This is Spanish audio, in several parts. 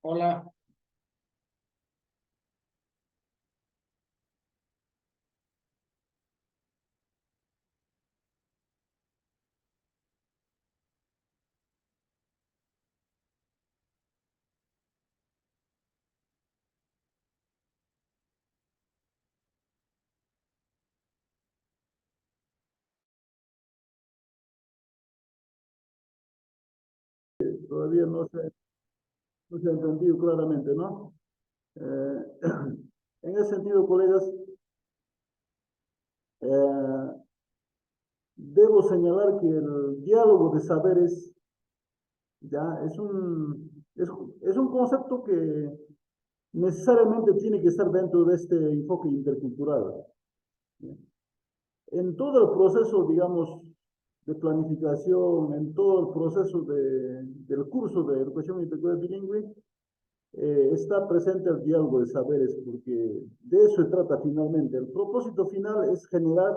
Hola, Todavía no se ha entendido claramente, ¿no? Eh, en ese sentido, colegas, eh, debo señalar que el diálogo de saberes ya es un concepto que necesariamente tiene que estar dentro de este enfoque intercultural. En todo el proceso, digamos, de planificación, en todo el proceso del curso de educación intercultural bilingüe, está presente el diálogo de saberes, porque de eso se trata finalmente. El propósito final es generar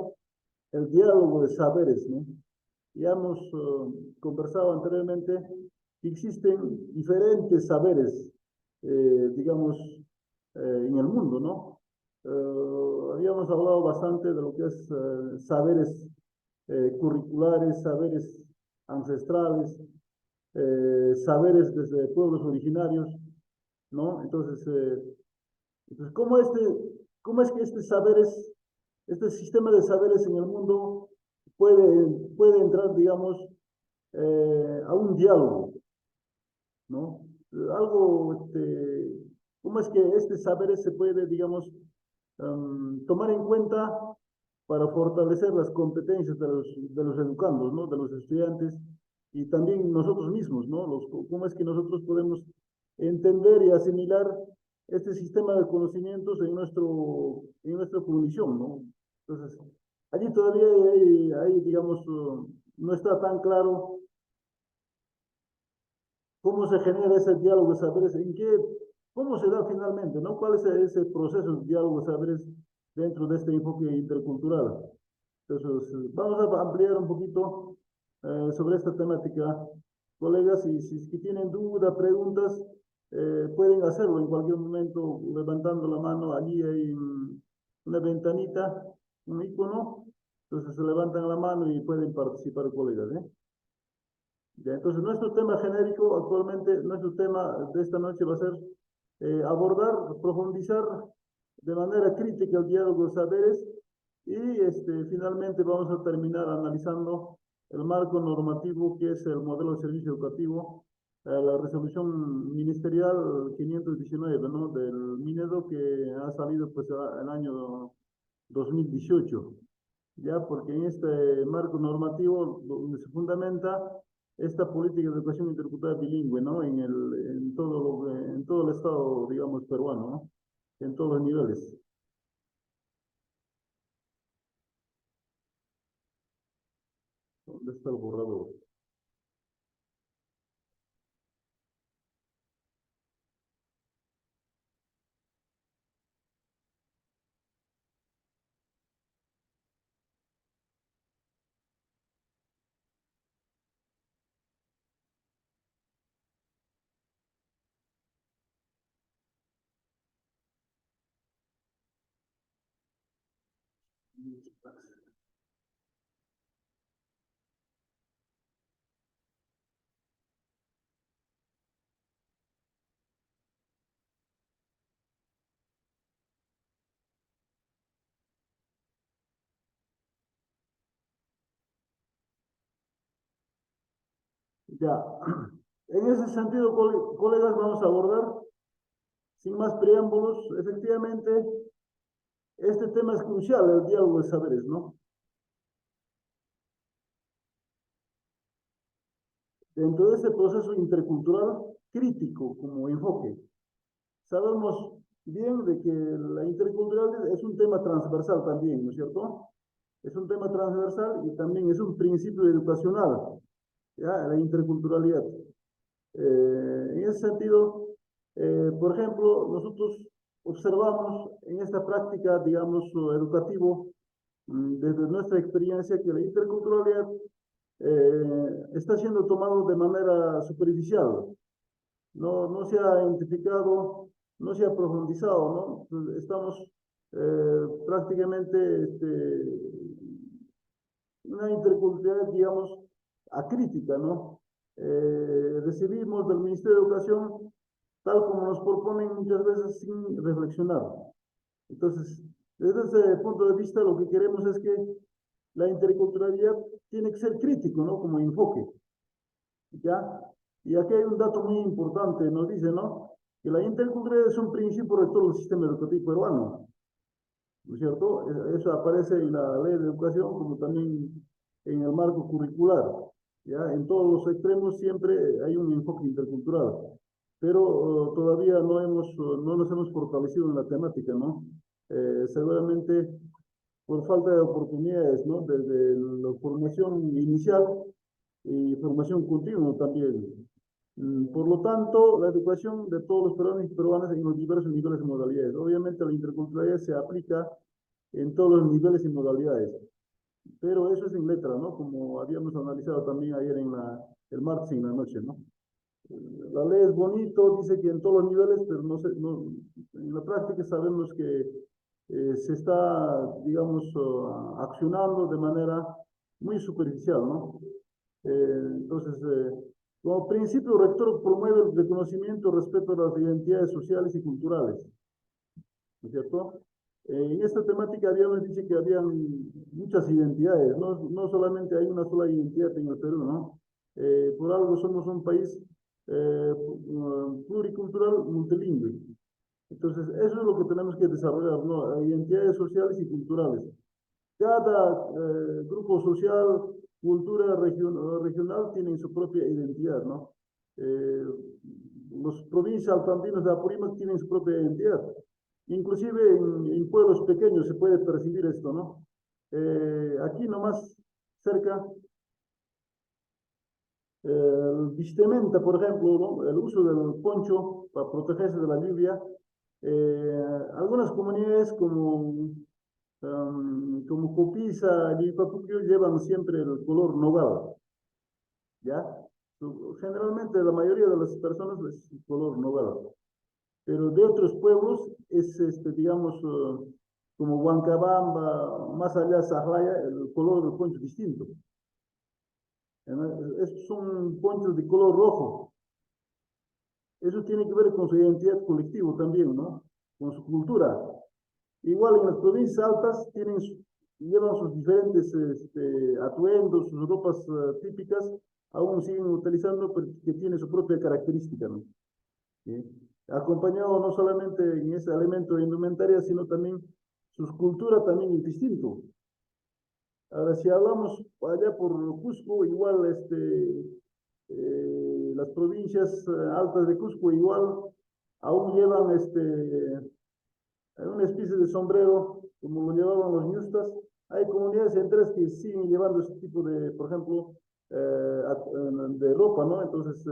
el diálogo de saberes, ¿no? Ya hemos conversado anteriormente que existen diferentes saberes, digamos, en el mundo, ¿no? Habíamos hablado bastante de lo que es saberes curriculares, saberes ancestrales, saberes desde pueblos originarios, ¿no? Entonces ¿cómo es que este sistema de saberes en el mundo puede entrar, digamos, a un diálogo, ¿no? ¿Cómo es que este saberes se puede, digamos, tomar en cuenta para fortalecer las competencias de los educandos, ¿no? De los estudiantes y también nosotros mismos, ¿no? ¿Cómo es que nosotros podemos entender y asimilar este sistema de conocimientos en nuestra cognición, ¿no? Entonces, allí todavía digamos, no está tan claro cómo se genera ese diálogo de saberes, cómo se da finalmente, ¿no? ¿Cuál es ese proceso de diálogo de saberes dentro de este enfoque intercultural? Entonces, vamos a ampliar un poquito sobre esta temática, colegas, y si es que tienen dudas, preguntas, pueden hacerlo en cualquier momento levantando la mano. Allí hay una ventanita, un icono, entonces se levantan la mano y pueden participar, colegas, ¿eh? Ya, entonces, nuestro tema genérico actualmente, nuestro tema de esta noche va a ser abordar, profundizar de manera crítica el diálogo de saberes y finalmente vamos a terminar analizando el marco normativo que es el modelo de servicio educativo, la resolución ministerial 519, ¿no? Del Minedo que ha salido pues el año 2018, ya porque en este marco normativo donde se fundamenta esta política de educación intercultural bilingüe, ¿no? En todo el estado, digamos, peruano, ¿no? En todos los niveles. ¿Dónde está el borrador? Ya, en ese sentido, colegas, vamos a abordar, sin más preámbulos, efectivamente, este tema es crucial, el diálogo de saberes, ¿no? Dentro de ese proceso intercultural crítico como enfoque, sabemos bien de que la interculturalidad es un tema transversal también, ¿no es cierto? Es un tema transversal y también es un principio educacional, ¿ya? La interculturalidad. En ese sentido, por ejemplo, nosotros observamos en esta práctica, digamos, educativo, desde nuestra experiencia, que la interculturalidad está siendo tomado de manera superficial, no se ha identificado, no se ha profundizado, ¿no? Pues estamos prácticamente una interculturalidad, digamos, acrítica, ¿no? Recibimos del Ministerio de Educación tal como nos proponen muchas veces sin reflexionar. Entonces, desde ese punto de vista, lo que queremos es que la interculturalidad tiene que ser crítico, ¿no? Como enfoque, ¿ya? Y aquí hay un dato muy importante, nos dice, ¿no? Que la interculturalidad es un principio rector del sistema educativo peruano, ¿no es cierto? Eso aparece en la ley de educación como también en el marco curricular, ¿ya? En todos los extremos siempre hay un enfoque intercultural, pero todavía no nos hemos fortalecido en la temática, ¿no? Seguramente por falta de oportunidades, ¿no? Desde la formación inicial y formación continua también. Por lo tanto, la educación de todos los peruanos y peruanas en los diversos niveles y modalidades. Obviamente la interculturalidad se aplica en todos los niveles y modalidades, pero eso es en letra, ¿no? Como habíamos analizado también ayer el martes en la noche, ¿no? La ley es bonito, dice que en todos los niveles, pero en la práctica sabemos que se está, digamos, accionando de manera muy superficial, ¿no? Entonces, como principio rector promueve el reconocimiento respecto a las identidades sociales y culturales, ¿no es cierto? En esta temática habíamos dicho que habían muchas identidades, no solamente hay una sola identidad en el Perú, ¿no? Por algo somos un país pluricultural, multilingüe. Entonces, eso es lo que tenemos que desarrollar, ¿no? Identidades sociales y culturales. Cada grupo social, cultura regional tienen su propia identidad, ¿no? Los provincias altoandinas de Apurímac tienen su propia identidad. Inclusive en pueblos pequeños se puede percibir esto, ¿no? Aquí nomás cerca, el vestimenta, por ejemplo, ¿no? El uso del poncho para protegerse de la lluvia. Algunas comunidades como Copisa y Papuquio llevan siempre el color nogal, ¿ya? Generalmente la mayoría de las personas es el color nogal, pero de otros pueblos es, digamos, como Huancabamba, más allá Sahlaya, el color del poncho es distinto. Estos son ponchos de color rojo. Eso tiene que ver con su identidad colectiva también, ¿no? Con su cultura. Igual en las provincias altas llevan sus diferentes atuendos, sus ropas típicas, aún siguen utilizando, pero que tiene su propia característica, ¿no? ¿Sí? Acompañado no solamente en ese elemento de indumentaria, sino también sus culturas también es distinto. Ahora, si hablamos allá por Cusco, igual las provincias altas de Cusco igual aún llevan una especie de sombrero, como lo llevaban los ñustas. Hay comunidades enteras que siguen llevando este tipo de, por ejemplo, de ropa, ¿no? Entonces,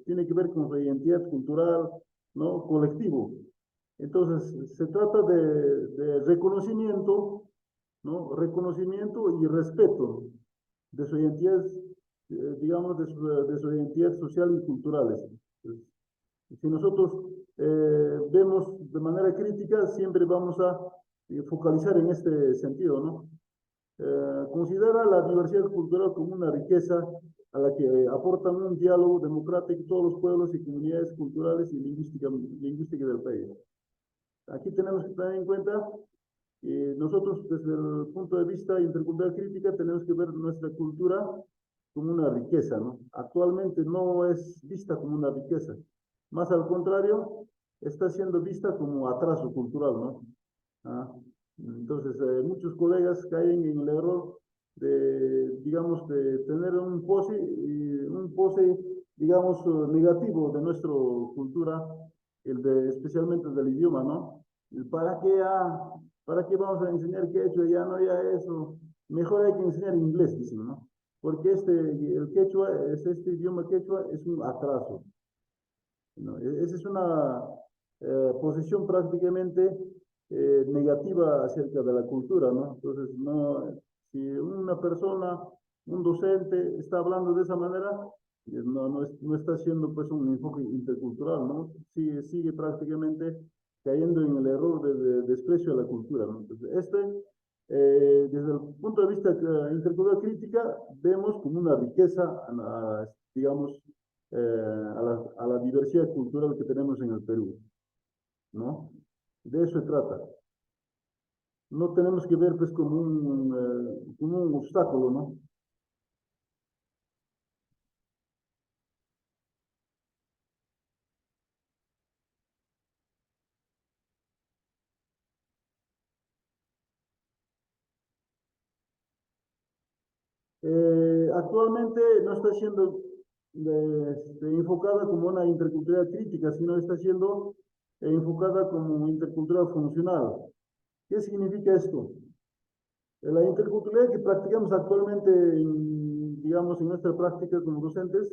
tiene que ver con su identidad cultural, ¿no? Colectivo. Entonces, se trata de reconocimiento, ¿no? Reconocimiento y respeto de su identidad, digamos, de su identidad social y culturales. Entonces, si nosotros vemos de manera crítica, siempre vamos a focalizar en este sentido, ¿no? Considera la diversidad cultural como una riqueza a la que aportan un diálogo democrático todos los pueblos y comunidades culturales y lingüísticas del país. Aquí tenemos que tener en cuenta que nosotros, desde el punto de vista intercultural crítica, tenemos que ver nuestra cultura como una riqueza, ¿no? Actualmente no es vista como una riqueza, más al contrario, está siendo vista como atraso cultural, ¿no? ¿Ah? Entonces, muchos colegas caen en el error digamos, de tener un pose, digamos, negativo de nuestra cultura, especialmente del idioma, ¿no? ¿Para qué, ¿para qué vamos a enseñar quechua? Ya no, ya eso. Mejor hay que enseñar inglés, dicen, ¿no? Porque el quechua, este idioma quechua es un atraso, ¿no? Esa es una posición prácticamente negativa acerca de la cultura, ¿no? Entonces, no, si una persona, un docente, está hablando de esa manera, No está siendo pues un enfoque intercultural, ¿no? Sigue prácticamente cayendo en el error de desprecio a la cultura, ¿no? Entonces, desde el punto de vista intercultural crítica, vemos como una riqueza, digamos, a la diversidad cultural que tenemos en el Perú, ¿no? De eso se trata. No tenemos que ver pues como un obstáculo, ¿no? Actualmente no está siendo enfocada como una interculturalidad crítica, sino está siendo enfocada como intercultural funcional. ¿Qué significa esto? La interculturalidad que practicamos actualmente, digamos, en nuestra práctica como docentes,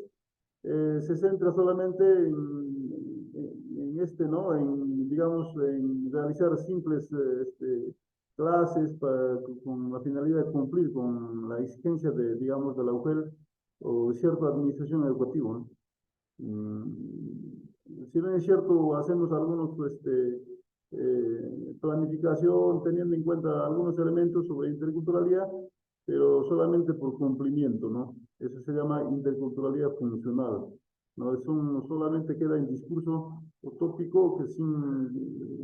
se centra solamente en ¿no? En, digamos, en realizar simples clases con la finalidad de cumplir con la exigencia de, digamos, de la UGEL o de cierta administración educativa, ¿no? Si bien es cierto, hacemos algunos, planificación teniendo en cuenta algunos elementos sobre interculturalidad, pero solamente por cumplimiento, ¿no? Eso se llama interculturalidad funcional, ¿no? Solamente queda en discurso utópico que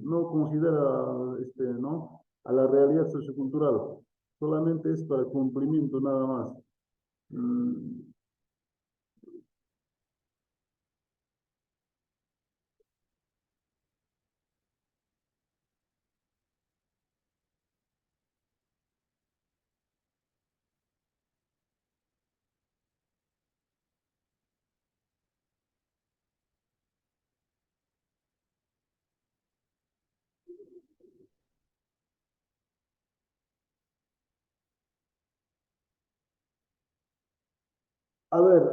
no considera, ¿no? A la realidad sociocultural, solamente es para cumplimiento nada más. Mm, a ver,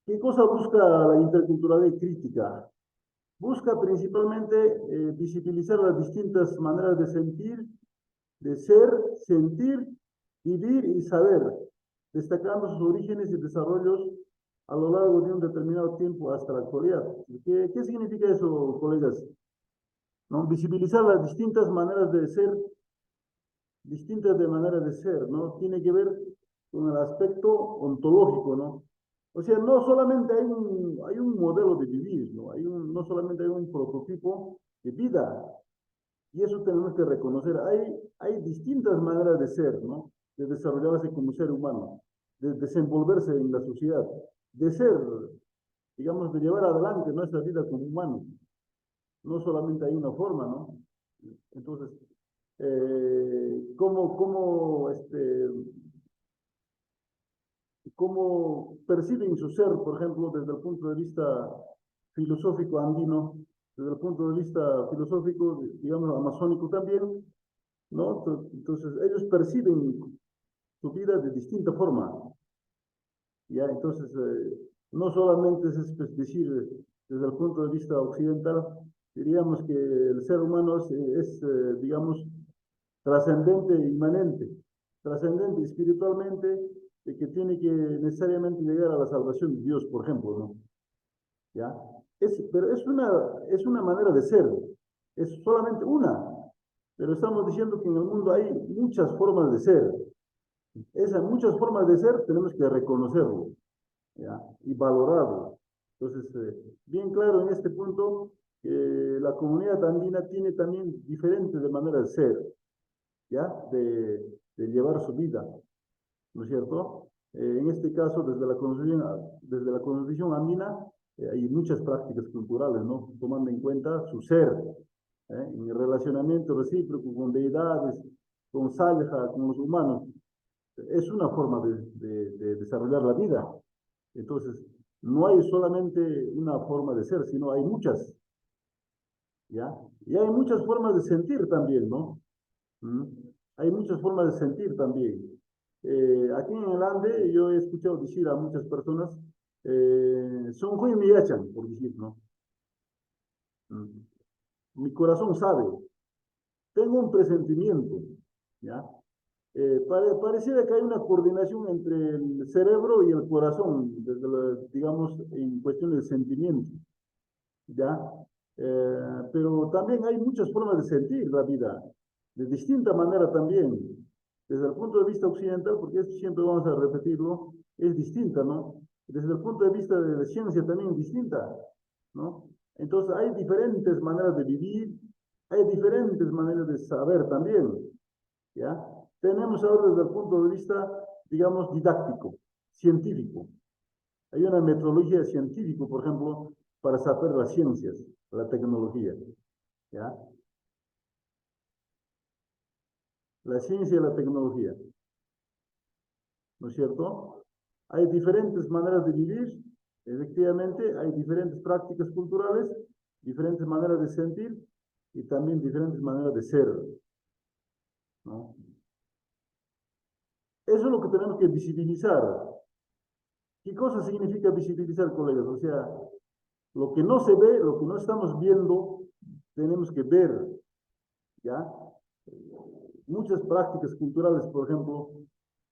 ¿qué cosa busca la interculturalidad crítica? Busca principalmente visibilizar las distintas maneras de sentir, de ser, sentir, vivir y saber, destacando sus orígenes y desarrollos a lo largo de un determinado tiempo hasta la actualidad. ¿Qué significa eso, colegas? ¿No? Visibilizar las distintas maneras de ser, distintas de maneras de ser, ¿no? Tiene que ver con el aspecto ontológico, ¿no? O sea, no solamente hay un modelo de vivir, ¿no? No solamente hay un prototipo de vida, y eso tenemos que reconocer. Hay distintas maneras de ser, ¿no? De desarrollarse como ser humano, de desenvolverse en la sociedad, de ser, digamos, de llevar adelante nuestra vida como humanos. No solamente hay una forma, ¿no? Entonces, cómo perciben su ser, por ejemplo, desde el punto de vista filosófico andino, desde el punto de vista filosófico, digamos, amazónico también, ¿no? Entonces, ellos perciben su vida de distinta forma, ¿ya? Entonces, no solamente es decir, desde el punto de vista occidental, diríamos que el ser humano digamos, trascendente e inmanente, trascendente espiritualmente, de que tiene que necesariamente llegar a la salvación de Dios, por ejemplo, ¿no? ¿Ya? Pero es una manera de ser, es solamente una, pero estamos diciendo que en el mundo hay muchas formas de ser. Esas muchas formas de ser tenemos que reconocerlo, ¿ya? Y valorarlo. Entonces, bien claro en este punto que la comunidad andina tiene también diferentes de maneras de ser, ¿ya? De llevar su vida, ¿no es cierto? En este caso, desde la cosmovisión andina, hay muchas prácticas culturales, ¿no? Tomando en cuenta su ser, en el relacionamiento recíproco con deidades, con Salja, con los humanos. Es una forma de desarrollar la vida. Entonces, no hay solamente una forma de ser, sino hay muchas, ¿ya? Y hay muchas formas de sentir también, ¿no? ¿Mm? Hay muchas formas de sentir también. Aquí en el Ande yo he escuchado decir a muchas personas, son muy miyachan, por decir, ¿no? ¿Mm? Mi corazón sabe, tengo un presentimiento, ¿ya? Pareciera que hay una coordinación entre el cerebro y el corazón, desde digamos, en cuestiones de sentimiento, ¿ya? Pero también hay muchas formas de sentir la vida, de distinta manera también, desde el punto de vista occidental, porque esto siempre vamos a repetirlo, es distinta, ¿no? Desde el punto de vista de la ciencia también es distinta, ¿no? Entonces hay diferentes maneras de vivir, hay diferentes maneras de saber también, ¿ya? Tenemos ahora desde el punto de vista, digamos, didáctico, científico. Hay una metodología científica, por ejemplo, para saber las ciencias, la tecnología, ¿ya? La ciencia y la tecnología, ¿no es cierto? Hay diferentes maneras de vivir, efectivamente, hay diferentes prácticas culturales, diferentes maneras de sentir y también diferentes maneras de ser, ¿no? Eso es lo que tenemos que visibilizar. ¿Qué cosa significa visibilizar, colegas? O sea, lo que no se ve, lo que no estamos viendo, tenemos que ver, ¿ya? Muchas prácticas culturales, por ejemplo,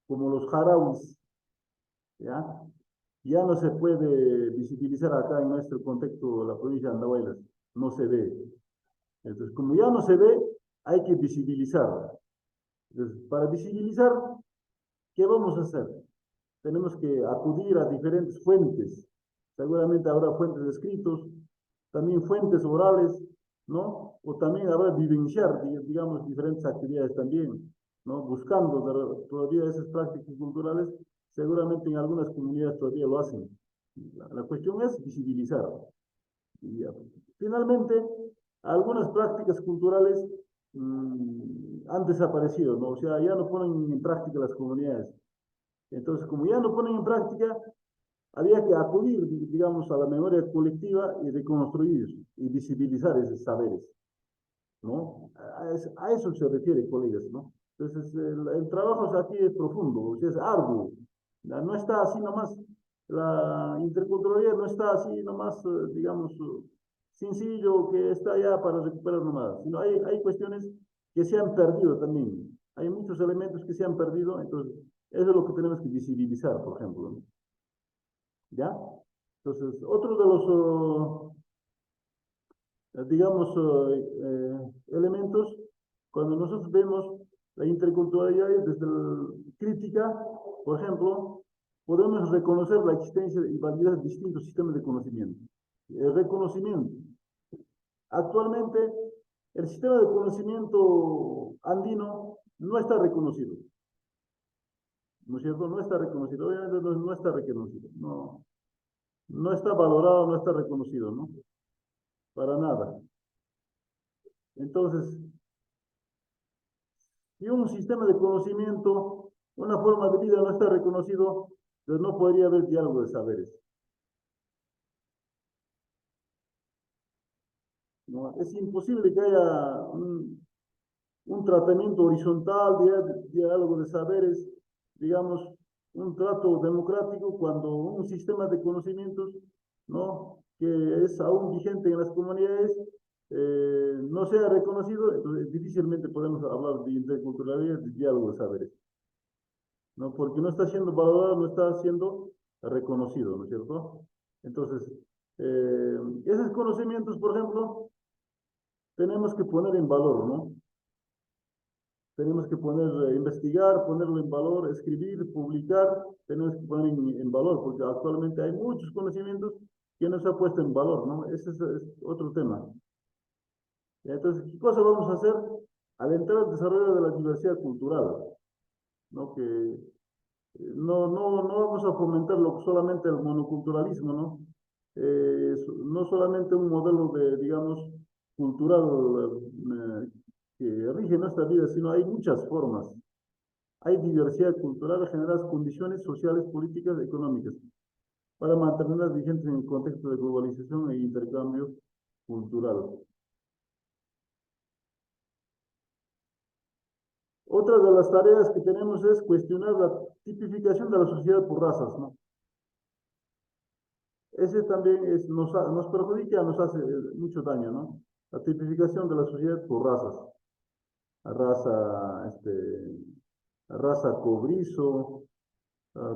como los jarauis, ¿ya? Ya no se puede visibilizar acá en nuestro contexto la provincia de Andahuaylas, no se ve. Entonces, como ya no se ve, hay que visibilizar. Entonces, para visibilizar, ¿qué vamos a hacer? Tenemos que acudir a diferentes fuentes. Seguramente habrá fuentes de escritos, también fuentes orales, ¿no? O también habrá vivenciar, digamos, diferentes actividades también, ¿no? Buscando todavía esas prácticas culturales, seguramente en algunas comunidades todavía lo hacen. La cuestión es visibilizar. Y, finalmente, algunas prácticas culturales han desaparecido, ¿no? O sea, ya no ponen en práctica las comunidades. Entonces, como ya no ponen en práctica, había que acudir, digamos, a la memoria colectiva y reconstruir y visibilizar esos saberes, ¿no? A eso se refiere, colegas, ¿no? Entonces, el trabajo aquí es profundo, o sea, es arduo, no está así nomás, la interculturalidad no está así nomás, digamos, sencillo, que está ya para recuperar nomás, sino hay cuestiones que se han perdido también, hay muchos elementos que se han perdido, entonces, eso es lo que tenemos que visibilizar, por ejemplo, ¿no? ¿Ya? Entonces, otro de los, digamos, elementos, cuando nosotros vemos la interculturalidad desde la crítica, por ejemplo, podemos reconocer la existencia y validar distintos sistemas de conocimiento. El reconocimiento. Actualmente, el sistema de conocimiento andino no está reconocido, ¿no es cierto? No está reconocido, obviamente no está reconocido, no está valorado, no está reconocido, ¿no? Para nada. Entonces, si un sistema de conocimiento, una forma de vida no está reconocido, entonces no podría haber diálogo de saberes. ¿No? Es imposible que haya un tratamiento horizontal, diálogo de saberes, digamos, un trato democrático cuando un sistema de conocimientos, ¿no? Que es aún vigente en las comunidades, no sea reconocido, entonces difícilmente podemos hablar de interculturalidad, de diálogo de saberes, ¿no? Porque no está siendo valorado, no está siendo reconocido, ¿no es cierto? Entonces, esos conocimientos, por ejemplo, tenemos que poner en valor, ¿no? Tenemos que investigar, ponerlo en valor, escribir, publicar, tenemos que poner en valor, porque actualmente hay muchos conocimientos que no se ha puesto en valor, ¿no? Ese es otro tema. Entonces, ¿qué cosa vamos a hacer? Alentar el desarrollo de la diversidad cultural, ¿no? Que no vamos a fomentar solamente el monoculturalismo, ¿no? No solamente un modelo de, digamos, cultural que rige nuestra vida, sino hay muchas formas. Hay diversidad cultural generadas condiciones sociales, políticas, económicas, para mantenerlas vigentes en el contexto de globalización e intercambio cultural. Otra de las tareas que tenemos es cuestionar la tipificación de la sociedad por razas, ¿no? Ese también nos perjudica, nos hace mucho daño, ¿no? La tipificación de la sociedad por razas. Raza, raza cobrizo,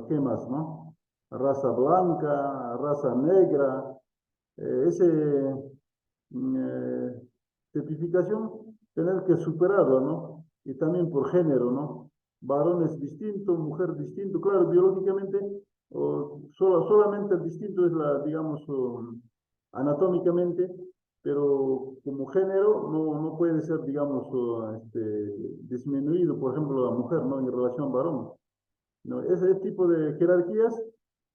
¿qué más, no? Raza blanca, raza negra, ese certificación tener que superarla, ¿no? Y también por género, ¿no? Varones distinto, mujer distinto, claro, biológicamente, solamente el distinto es la, digamos, anatómicamente, pero como género no puede ser, digamos, disminuido, por ejemplo, la mujer, ¿no? En relación varón, ¿no? Ese tipo de jerarquías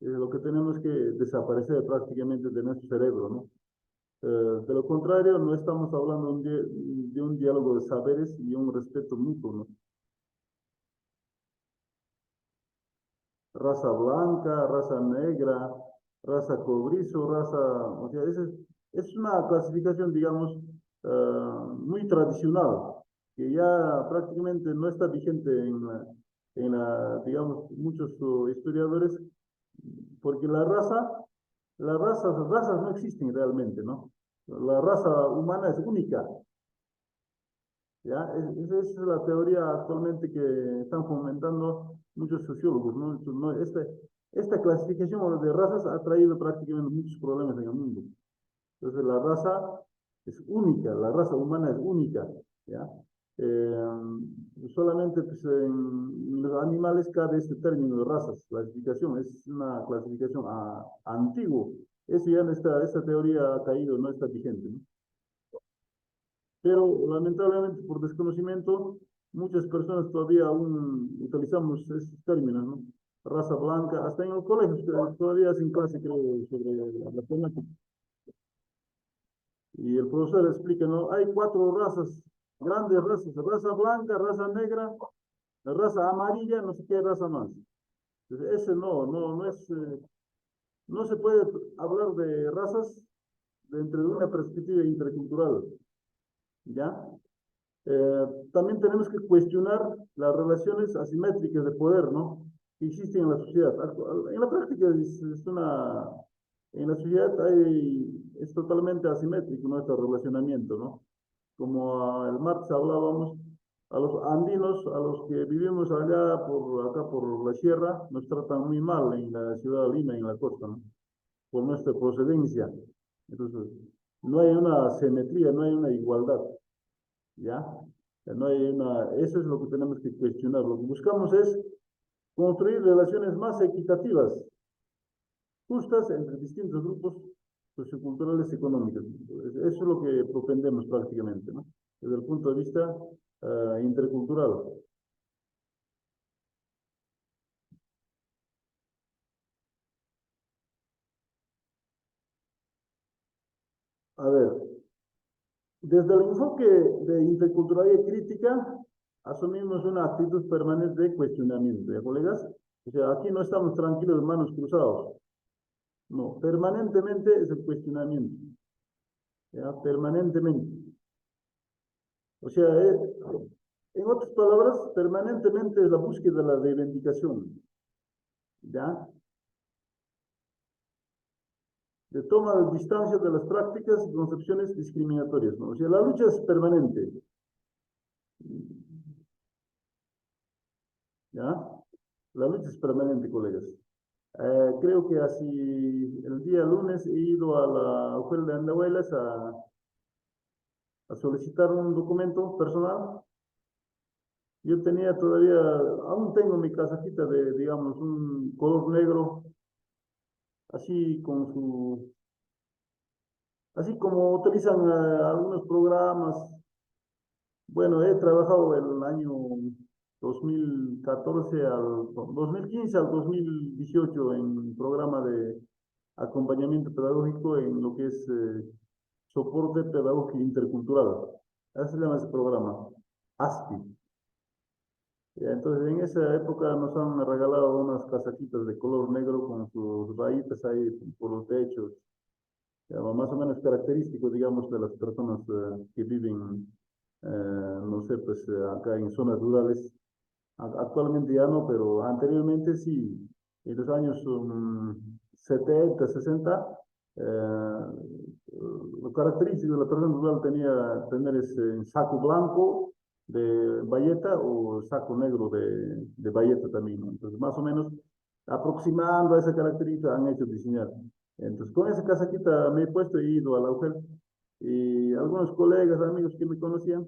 es lo que tenemos que desaparecer prácticamente de nuestro cerebro, ¿no? De lo contrario, no estamos hablando de un diálogo de saberes y un respeto mutuo, ¿no? Raza blanca, raza negra, raza cobrizo, o sea, es una clasificación, digamos, muy tradicional, que ya prácticamente no está vigente digamos, muchos historiadores, porque las razas no existen realmente, ¿no? La raza humana es única, ¿ya? Esa es la teoría actualmente que están fomentando muchos sociólogos, ¿no? Entonces, esta clasificación de razas ha traído prácticamente muchos problemas en el mundo. Entonces, la raza es única, la raza humana es única, ¿ya? Solamente pues, en los animales cabe este término de razas, clasificación, es una clasificación antiguo. Eso ya no está, esta teoría ha caído, no está vigente, ¿no? Pero lamentablemente por desconocimiento, muchas personas todavía aún utilizamos esos términos, ¿no? Raza blanca, hasta en los colegios todavía hacen clase, creo, sobre la temática. Y el profesor explica, ¿no? Hay cuatro razas, grandes razas, raza blanca, raza negra, raza amarilla, no sé qué raza más. Entonces, ese no es, no se puede hablar de razas dentro de una perspectiva intercultural, ¿ya? También tenemos que cuestionar las relaciones asimétricas de poder, ¿no? Que existen en la sociedad. En la práctica en la sociedad es totalmente asimétrico nuestro relacionamiento, ¿no? Como el martes hablábamos, a los andinos, a los que vivimos acá por la sierra, nos tratan muy mal en la ciudad de Lima, en la costa, ¿no? Por nuestra procedencia. Entonces, no hay una simetría, no hay una igualdad, ¿ya? No hay eso es lo que tenemos que cuestionar. Lo que buscamos es construir relaciones más equitativas, justas entre distintos grupos socioculturales y económicos. Eso es lo que propendemos prácticamente, ¿no? Desde el punto de vista intercultural. A ver, desde el enfoque de interculturalidad crítica, asumimos una actitud permanente de cuestionamiento, ¿ya, colegas? O sea, aquí no estamos tranquilos de manos cruzados. No, permanentemente es el cuestionamiento, ¿ya? Permanentemente. O sea, en otras palabras, permanentemente es la búsqueda de la reivindicación, ¿ya? De toma de distancia de las prácticas y concepciones discriminatorias, ¿no? O sea, la lucha es permanente, ¿ya? La lucha es permanente, colegas. Creo que así el día lunes he ido a la Ojuela de Andahuaylas a solicitar un documento personal. Yo tenía todavía, aún tengo mi casajita de, digamos, un color negro, así así como utilizan algunos programas. Bueno, he trabajado el año 2014 al 2015 al 2018 en un programa de acompañamiento pedagógico en lo que es soporte pedagógico intercultural. Así se llama ese programa, ASPI. Entonces, en esa época nos han regalado unas casaquitas de color negro con sus rayitas ahí por los techos, más o menos característico, digamos, de las personas que viven, no sé, pues acá en zonas rurales. Actualmente ya no, pero anteriormente sí, en los años 70, 60, lo característico de la persona rural tenía tener ese saco blanco de bayeta o saco negro de bayeta también, ¿no? Entonces, más o menos, aproximando a esa característica, han hecho diseñar. Entonces, con esa casaquita me he puesto e ido a la oferta. Y algunos colegas, amigos que me conocían,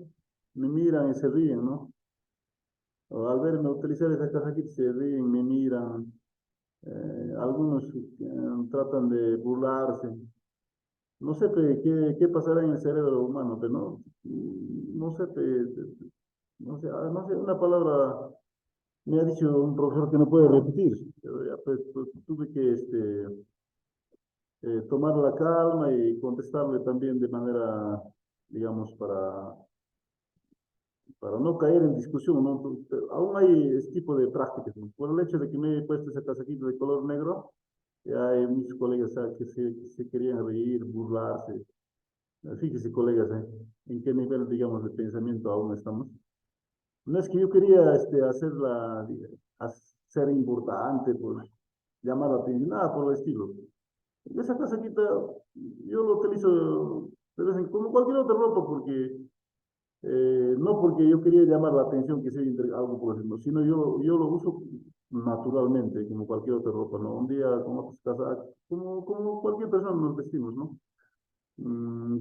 me miran y se ríen, ¿no? O al verme utilizar esa casaquita, se ríen, me miran. Algunos tratan de burlarse. No sé pe, qué pasará en el cerebro humano, pero no, no sé, no sé, no sé, una palabra me ha dicho un profesor que no puede repetir, pero ya pues, tuve que tomar la calma y contestarle también de manera, digamos, para no caer en discusión, ¿no? Pero aún hay este tipo de prácticas, ¿no? Por el hecho de que me he puesto ese casaquito de color negro, ya hay muchos colegas ¿sabes? Que se querían reír, burlarse. Fíjese, colegas, en qué nivel, digamos, de pensamiento aún estamos. No es que yo quería hacerla, ser importante, pues, llamar la atención, nada por el estilo. Esa casaquita yo lo utilizo de vez en como cualquier otra ropa, porque no porque yo quería llamar la atención que sea algo por ejemplo, sino yo lo uso naturalmente, como cualquier otra ropa, ¿no? Un día con otras casacas, como cualquier persona nos vestimos, ¿no?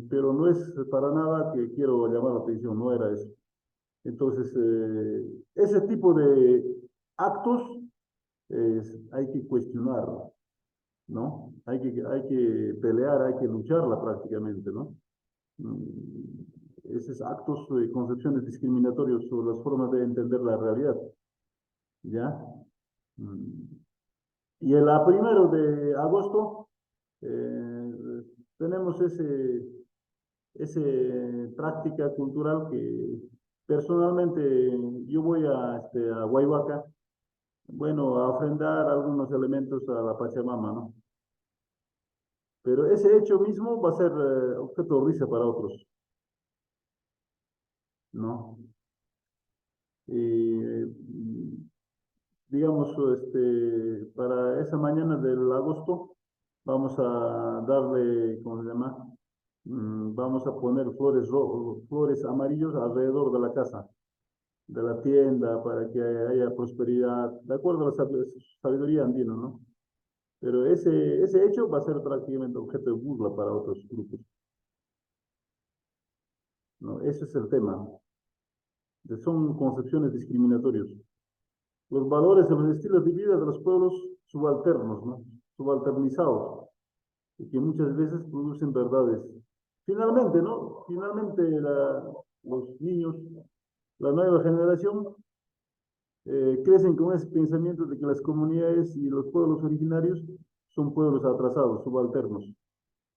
Pero no es para nada que quiero llamar la atención, no era eso. Entonces, ese tipo de actos hay que cuestionarlo, ¿no? Hay que pelear, hay que lucharla prácticamente, ¿no? Esos actos, concepciones discriminatorias sobre las formas de entender la realidad, ¿ya? Mm, Y el a 1 de agosto tenemos ese práctica cultural que personalmente yo voy a Huayhuaca, bueno, a ofrendar algunos elementos a la Pachamama, ¿no? Pero ese hecho mismo va a ser objeto de risa para otros, ¿no? Y digamos, para esa mañana del agosto vamos a darle, ¿cómo se llama? Vamos a poner flores amarillos alrededor de la casa, de la tienda, para que haya prosperidad, de acuerdo a la sabiduría andina, ¿no? Pero ese hecho va a ser prácticamente objeto de burla para otros grupos, ¿no? Ese es el tema. Son concepciones discriminatorias. Los valores y los estilos de vida de los pueblos subalternos, ¿no? Subalternizados, y que muchas veces producen verdades. Finalmente, ¿no? Finalmente los niños, la nueva generación, crecen con ese pensamiento de que las comunidades y los pueblos originarios son pueblos atrasados, subalternos,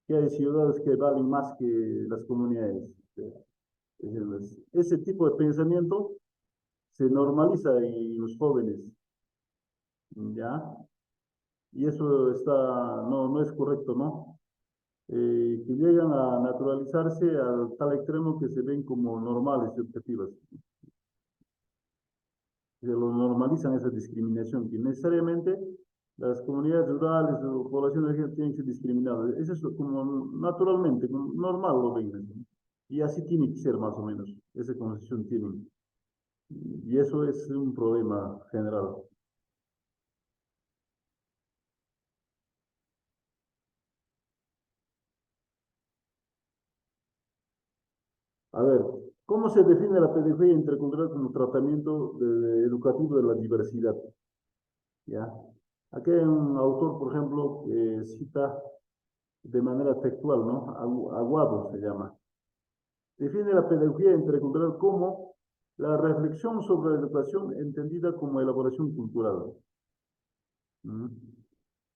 que hay ciudades que valen más que las comunidades. Ese tipo de pensamiento se normaliza en los jóvenes, ¿ya? Y eso no es correcto, ¿no? Que llegan a naturalizarse al tal extremo que se ven como normales y objetivas. Se lo normalizan esa discriminación, que necesariamente las comunidades rurales o poblaciones de tienen que ser discriminadas. Es eso como naturalmente, como normal lo ven, ¿no? Y así tiene que ser más o menos, esa concepción tienen. Y eso es un problema general. A ver, ¿cómo se define la pedagogía intercultural como tratamiento educativo de la diversidad? ¿Ya? Aquí hay un autor, por ejemplo, que cita de manera textual, ¿no? Aguado se llama. Define la pedagogía intercultural como la reflexión sobre la educación entendida como elaboración cultural. ¿Mm?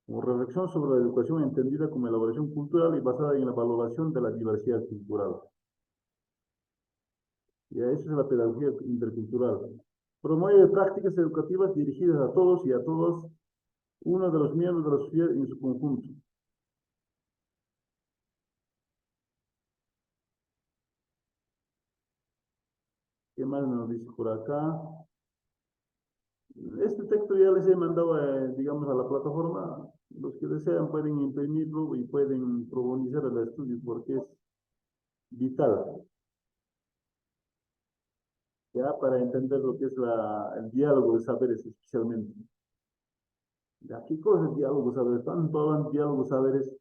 Como reflexión sobre la educación entendida como elaboración cultural y basada en la valoración de la diversidad cultural. Y eso es la pedagogía intercultural. Promueve prácticas educativas dirigidas a todos y a todas, uno de los miembros de la sociedad en su conjunto. ¿Qué más nos dice por acá? Este texto ya les he mandado, digamos, a la plataforma. Los que desean pueden imprimirlo y pueden profundizar el estudio porque es vital. ya para entender lo que es el diálogo de saberes especialmente. Ya, ¿qué cosa es diálogo de saberes? Tanto hablan de diálogo de saberes,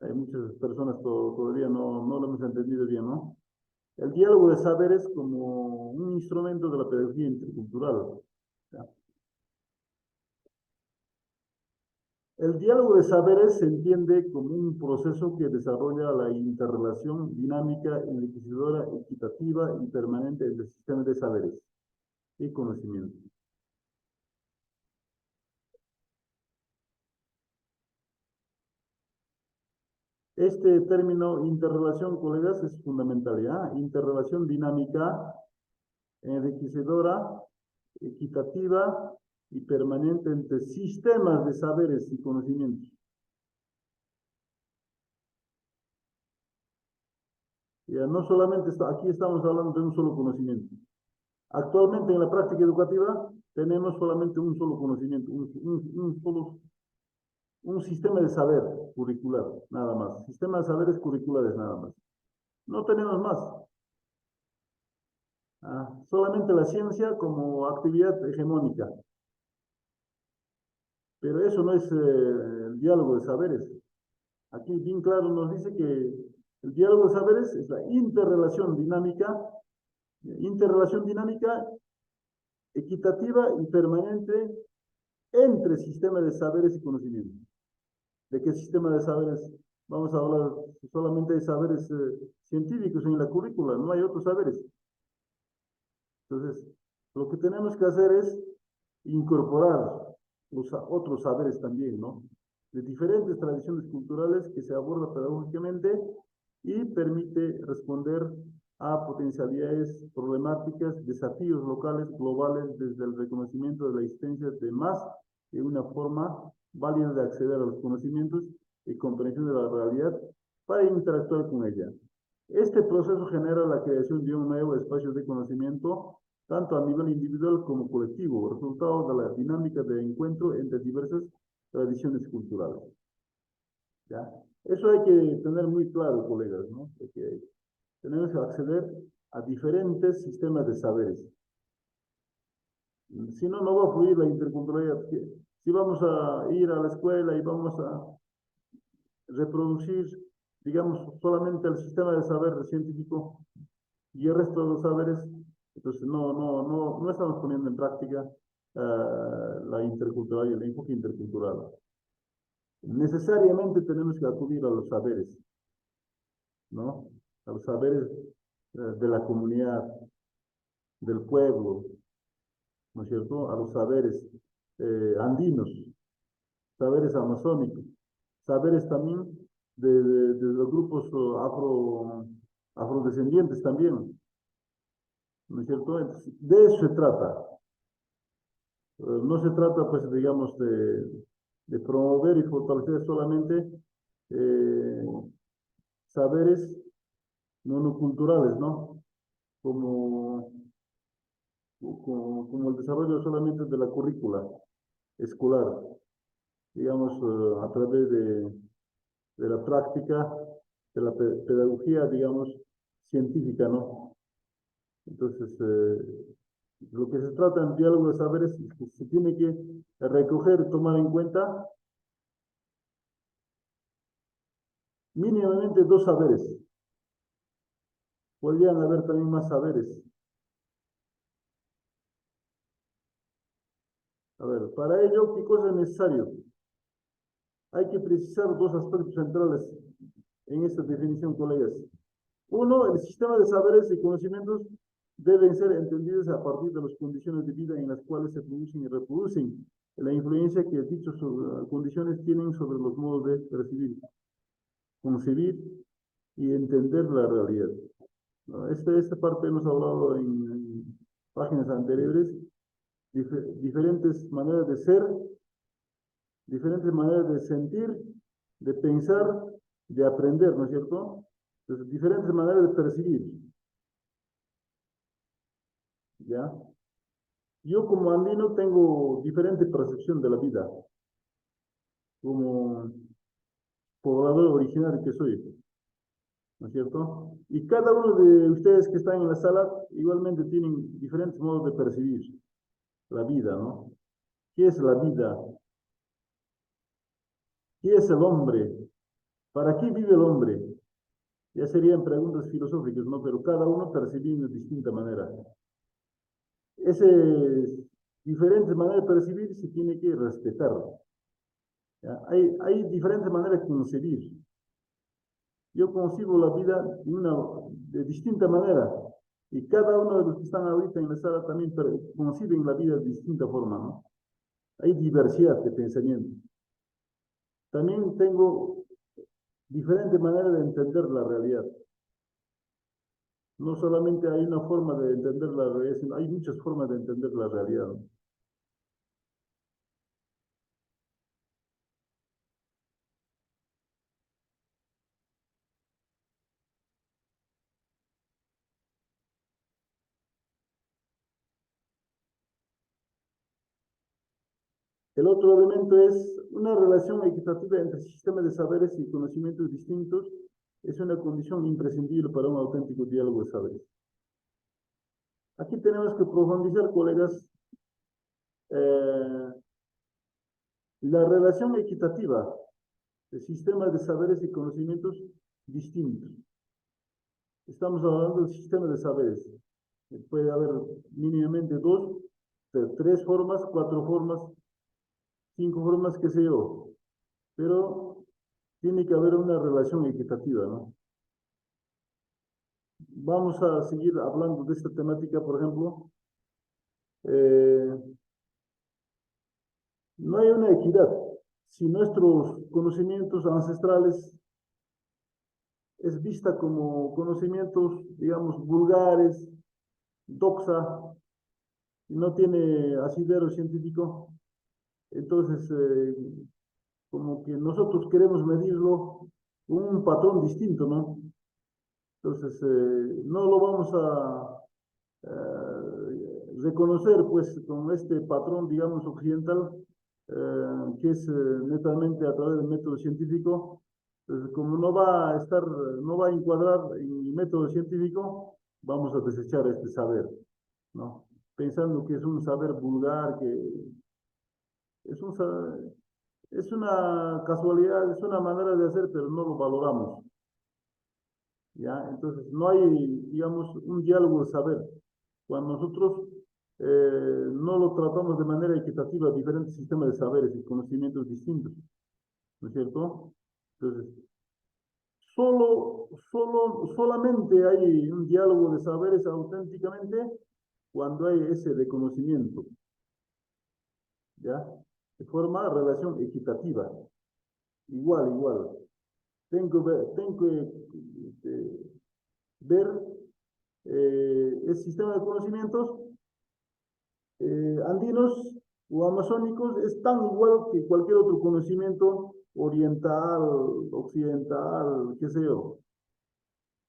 hay muchas personas todavía no lo hemos entendido bien, ¿no? El diálogo de saberes como un instrumento de la pedagogía intercultural. ¿Ya? El diálogo de saberes se entiende como un proceso que desarrolla la interrelación dinámica, enriquecedora, equitativa y permanente entre sistemas de saberes y conocimiento. Este término interrelación, colegas, es fundamental, ¿ya? Interrelación dinámica, enriquecedora, equitativa y permanente entre sistemas de saberes y conocimientos. Ya no solamente aquí estamos hablando de un solo conocimiento. Actualmente en la práctica educativa tenemos solamente un solo conocimiento, un sistema de saber curricular, nada más. Sistema de saberes curriculares, nada más. No tenemos más. Solamente la ciencia como actividad hegemónica. Pero eso no es el diálogo de saberes. Aquí bien claro nos dice que el diálogo de saberes es la interrelación dinámica, equitativa y permanente entre sistemas de saberes y conocimientos. ¿De qué sistema de saberes vamos a hablar? Solamente de saberes científicos en la currícula, no hay otros saberes. Entonces, lo que tenemos que hacer es incorporar los otros saberes también, ¿no? De diferentes tradiciones culturales que se aborda pedagógicamente y permite responder a potencialidades problemáticas, desafíos locales, globales, desde el reconocimiento de la existencia de más de una forma válida de acceder a los conocimientos y comprensión de la realidad para interactuar con ella. Este proceso genera la creación de un nuevo espacio de conocimiento, tanto a nivel individual como colectivo, resultado de la dinámica de encuentro entre diversas tradiciones culturales. ¿Ya? Eso hay que tener muy claro, colegas, ¿no? Porque tenemos que acceder a diferentes sistemas de saberes. Si no, no va a fluir la interculturalidad. Si vamos a ir a la escuela y vamos a reproducir, digamos, solamente el sistema de saber científico y el resto de los saberes, entonces no estamos poniendo en práctica la interculturalidad, el enfoque intercultural. Necesariamente tenemos que acudir a los saberes, ¿no? A los saberes de la comunidad, del pueblo, ¿no es cierto? A los saberes andinos, saberes amazónicos, saberes también de los grupos afrodescendientes también, ¿no es cierto? Entonces, de eso se trata. No se trata, pues, digamos, de promover y fortalecer solamente eh, saberes monoculturales, ¿no? Como, como el desarrollo solamente de la currícula escolar, digamos, a través de la práctica, de la pedagogía, digamos, científica, ¿no? Entonces, lo que se trata en diálogo de saberes es que se tiene que recoger, tomar en cuenta mínimamente dos saberes. Podrían haber también más saberes. A ver, para ello, ¿qué cosa es necesario? Hay que precisar dos aspectos centrales en esta definición, colegas. Uno, el sistema de saberes y conocimientos deben ser entendidos a partir de las condiciones de vida en las cuales se producen y reproducen, la influencia que dichas condiciones tienen sobre los modos de percibir, concebir y entender la realidad. Esta parte hemos hablado en páginas anteriores, diferentes maneras de ser, diferentes maneras de sentir, de pensar, de aprender, ¿no es cierto? Entonces, diferentes maneras de percibir, ¿ya? Yo como andino tengo diferente percepción de la vida, como poblador originario que soy. ¿no es cierto? Y cada uno de ustedes que están en la sala igualmente tienen diferentes modos de percibir la vida, ¿no? ¿Qué es la vida? ¿Qué es el hombre? ¿Para qué vive el hombre? Ya serían preguntas filosóficas, ¿no? Pero cada uno percibe de distinta manera. Esa diferente manera de percibir se tiene que respetar. ¿Ya? Hay diferentes maneras de concebir. Yo concibo la vida de distinta manera. Y cada uno de los que están ahorita en la sala también conciben la vida de distinta forma, ¿no? Hay diversidad de pensamiento. También tengo diferentes maneras de entender la realidad. No solamente hay una forma de entender la realidad, sino hay muchas formas de entender la realidad, ¿no? El otro elemento es una relación equitativa entre sistemas de saberes y conocimientos distintos. Es una condición imprescindible para un auténtico diálogo de saberes. Aquí tenemos que profundizar, colegas, eh, la relación equitativa de sistemas de saberes y conocimientos distintos. Estamos hablando del sistema de saberes. Puede haber mínimamente dos, tres formas, cuatro formas, cinco formas, qué sé yo. Pero tiene que haber una relación equitativa, ¿no? Vamos a seguir hablando de esta temática, por ejemplo. eh, no hay una equidad. Si nuestros conocimientos ancestrales es vista como conocimientos, digamos, vulgares, doxa, y no tiene asidero científico, entonces como que nosotros queremos medirlo con un patrón distinto, ¿no? Entonces no lo vamos a reconocer pues con este patrón, digamos, occidental, que es netamente a través del método científico. Entonces, como no va a encuadrar en el método científico, vamos a desechar este saber, ¿no? Pensando que es un saber vulgar, que es es una casualidad, es una manera de hacer, pero no lo valoramos, ¿ya? Entonces, no hay, digamos, un diálogo de saber. Cuando nosotros no lo tratamos de manera equitativa, diferentes sistemas de saberes y conocimientos distintos, ¿no es cierto? Entonces, solamente hay un diálogo de saberes auténticamente cuando hay ese reconocimiento, ¿ya? De forma relación equitativa, igual. Tengo que ver el sistema de conocimientos andinos o amazónicos es tan igual que cualquier otro conocimiento oriental, occidental, qué sé yo.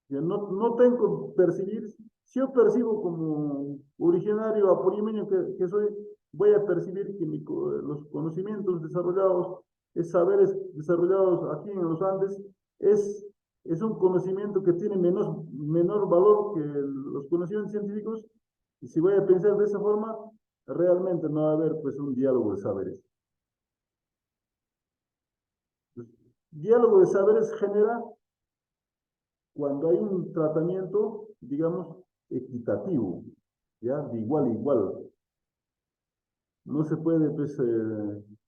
Yo no tengo que percibir, si yo percibo como originario apurimeño que soy, voy a percibir que los conocimientos desarrollados, saberes desarrollados aquí en los Andes, es un conocimiento que tiene menor valor que los conocimientos científicos. Y si voy a pensar de esa forma, realmente no va a haber pues un diálogo de saberes. Diálogo de saberes genera cuando hay un tratamiento, digamos, equitativo, ¿ya? De igual a igual. No se puede, pues,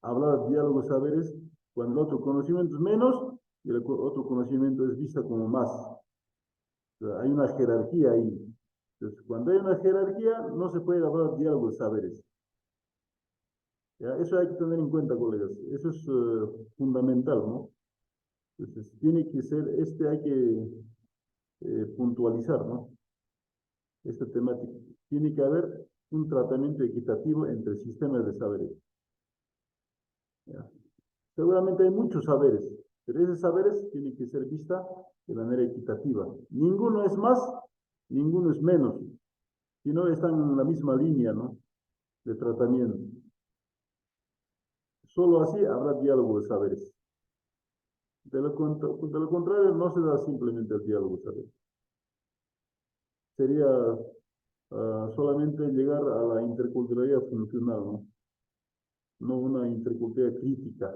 hablar de diálogo de saberes cuando el otro conocimiento es menos y el otro conocimiento es visto como más. O sea, hay una jerarquía ahí. Entonces, cuando hay una jerarquía, no se puede hablar de diálogo de saberes. ¿Ya? Eso hay que tener en cuenta, colegas. Eso es fundamental, ¿no? Entonces, tiene que ser, hay que puntualizar, ¿no? Esta temática. Tiene que haber un tratamiento equitativo entre sistemas de saberes. ¿Ya? Seguramente hay muchos saberes, pero esos saberes tienen que ser vistos de manera equitativa. Ninguno es más, ninguno es menos, sino están en la misma línea, ¿no? De tratamiento. Solo así habrá diálogo de saberes. De lo contrario, no se da simplemente el diálogo, ¿sabes? Sería solamente llegar a la interculturalidad funcional, ¿no? No una interculturalidad crítica.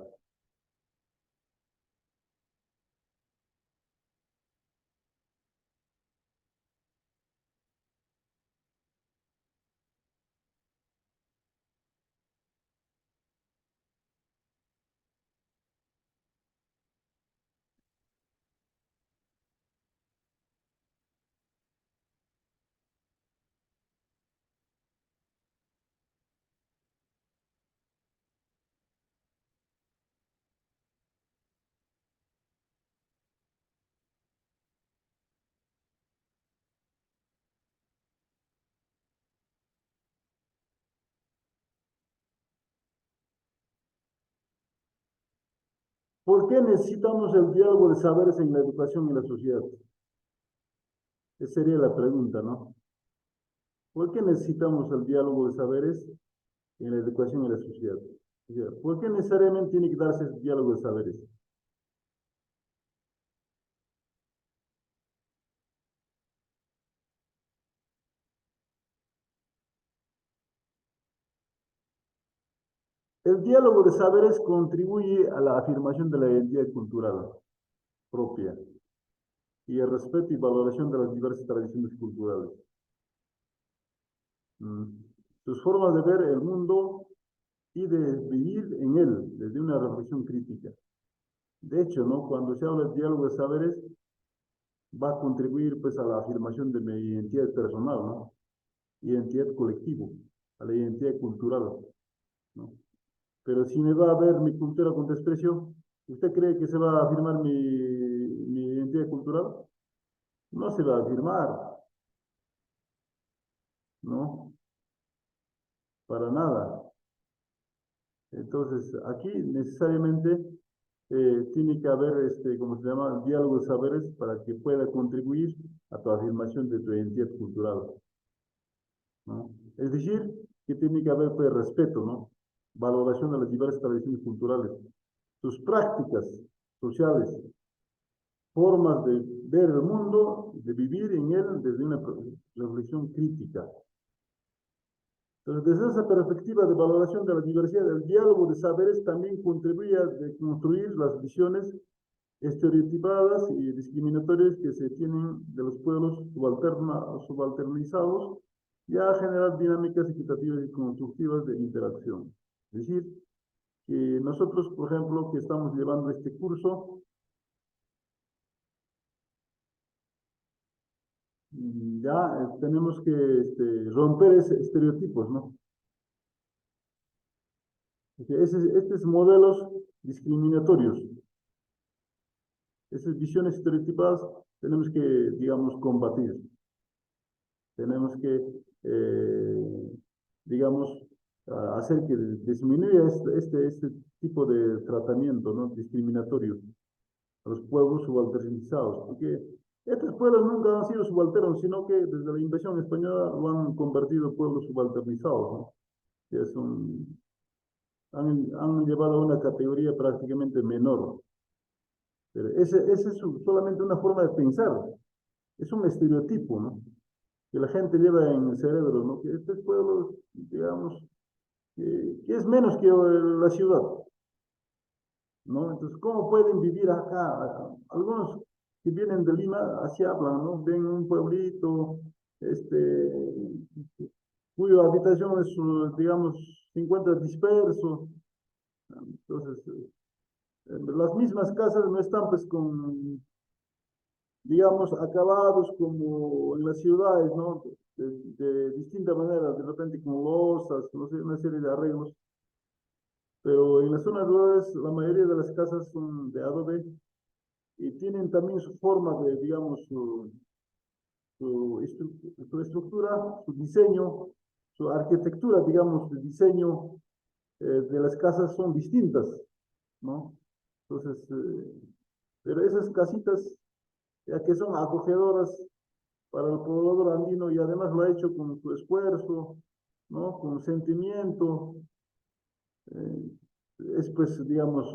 ¿Por qué necesitamos el diálogo de saberes en la educación y la sociedad? Esa sería la pregunta, ¿no? ¿Por qué necesitamos el diálogo de saberes en la educación y la sociedad? O sea, ¿por qué necesariamente tiene que darse el diálogo de saberes? El diálogo de saberes contribuye a la afirmación de la identidad cultural propia y el respeto y valoración de las diversas tradiciones culturales. Mm. Sus formas de ver el mundo y de vivir en él desde una reflexión crítica. De hecho, ¿no? Cuando se habla de diálogo de saberes, va a contribuir pues a la afirmación de mi identidad personal, ¿no? Identidad colectiva, a la identidad cultural, ¿no? Pero si me va a ver mi cultura con desprecio, ¿usted cree que se va a afirmar mi identidad cultural? No se va a afirmar, ¿no? Para nada. Entonces, aquí necesariamente tiene que haber, como se llama, diálogo de saberes para que pueda contribuir a tu afirmación de tu identidad cultural, ¿no? Es decir, que tiene que haber pues, respeto, ¿no? Valoración de las diversas tradiciones culturales, sus prácticas sociales, formas de ver el mundo, de vivir en él desde una reflexión crítica. Entonces, desde esa perspectiva de valoración de la diversidad, el diálogo de saberes también contribuye a construir las visiones estereotipadas y discriminatorias que se tienen de los pueblos subalternizados y a generar dinámicas equitativas y constructivas de interacción. Es decir, que nosotros, por ejemplo, que estamos llevando este curso, ya tenemos que romper ese estereotipos, ¿no? Estos modelos discriminatorios, esas visiones estereotipadas, tenemos que, digamos, combatir. Tenemos que, digamos, hacer que disminuya este tipo de tratamiento, ¿no? Discriminatorio a los pueblos subalternizados, porque estos pueblos nunca han sido subalternos, sino que desde la invasión española lo han convertido en pueblos subalternizados, ¿no? Que han llevado a una categoría prácticamente menor. Pero ese es solamente una forma de pensar, es un estereotipo, ¿no? Que la gente lleva en el cerebro, ¿no? Que estos pueblos, digamos, que es menos que la ciudad, ¿no? Entonces, ¿cómo pueden vivir acá? Algunos que vienen de Lima así hablan, ¿no? Ven un pueblito, cuya habitación es, digamos, 50 disperso. Entonces, las mismas casas no están pues con, digamos, acabados como en las ciudades, ¿no? De distinta manera, de repente con losas, no sé, una serie de arreglos. Pero en las zonas rurales la mayoría de las casas son de adobe y tienen también su forma de, digamos, su estructura, su diseño, su arquitectura, digamos, el diseño de las casas son distintas, ¿no? Entonces, pero esas casitas, ya que son acogedoras para el poblador andino y además lo ha hecho con su esfuerzo, ¿no? Con sentimiento, eh, es pues, digamos,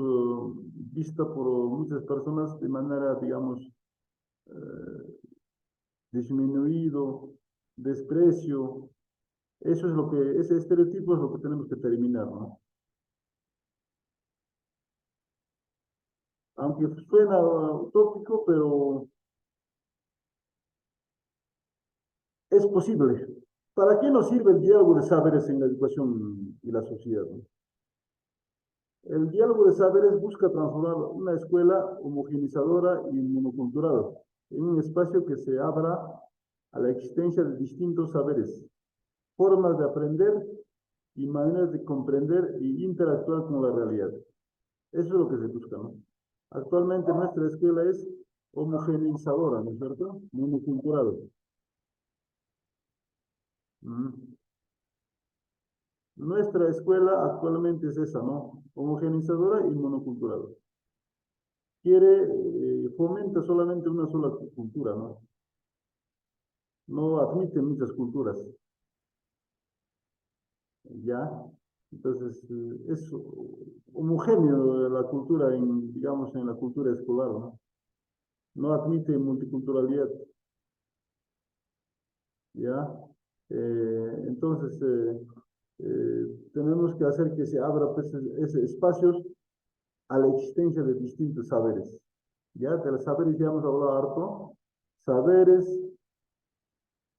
vista por muchas personas de manera, digamos, disminuido, desprecio. Eso es lo que, ese estereotipo es lo que tenemos que terminar, ¿no? Aunque suena utópico, pero es posible. ¿Para qué nos sirve el diálogo de saberes en la educación y la sociedad, no? El diálogo de saberes busca transformar una escuela homogenizadora y monocultural en un espacio que se abra a la existencia de distintos saberes, formas de aprender y maneras de comprender y interactuar con la realidad. Eso es lo que se busca, ¿no? Actualmente nuestra escuela es homogeneizadora, ¿no es cierto? Monocultural. Mm. Nuestra escuela actualmente es esa, ¿no? Homogeneizadora y monocultural. Quiere, fomenta solamente una sola cultura, ¿no? No admite muchas culturas, ¿ya? Entonces, es homogéneo la cultura, en, digamos, en la cultura escolar, ¿no? No admite multiculturalidad, ¿ya? Entonces, tenemos que hacer que se abra pues, ese espacios a la existencia de distintos saberes. Ya, de los saberes ya hemos hablado harto. Saberes,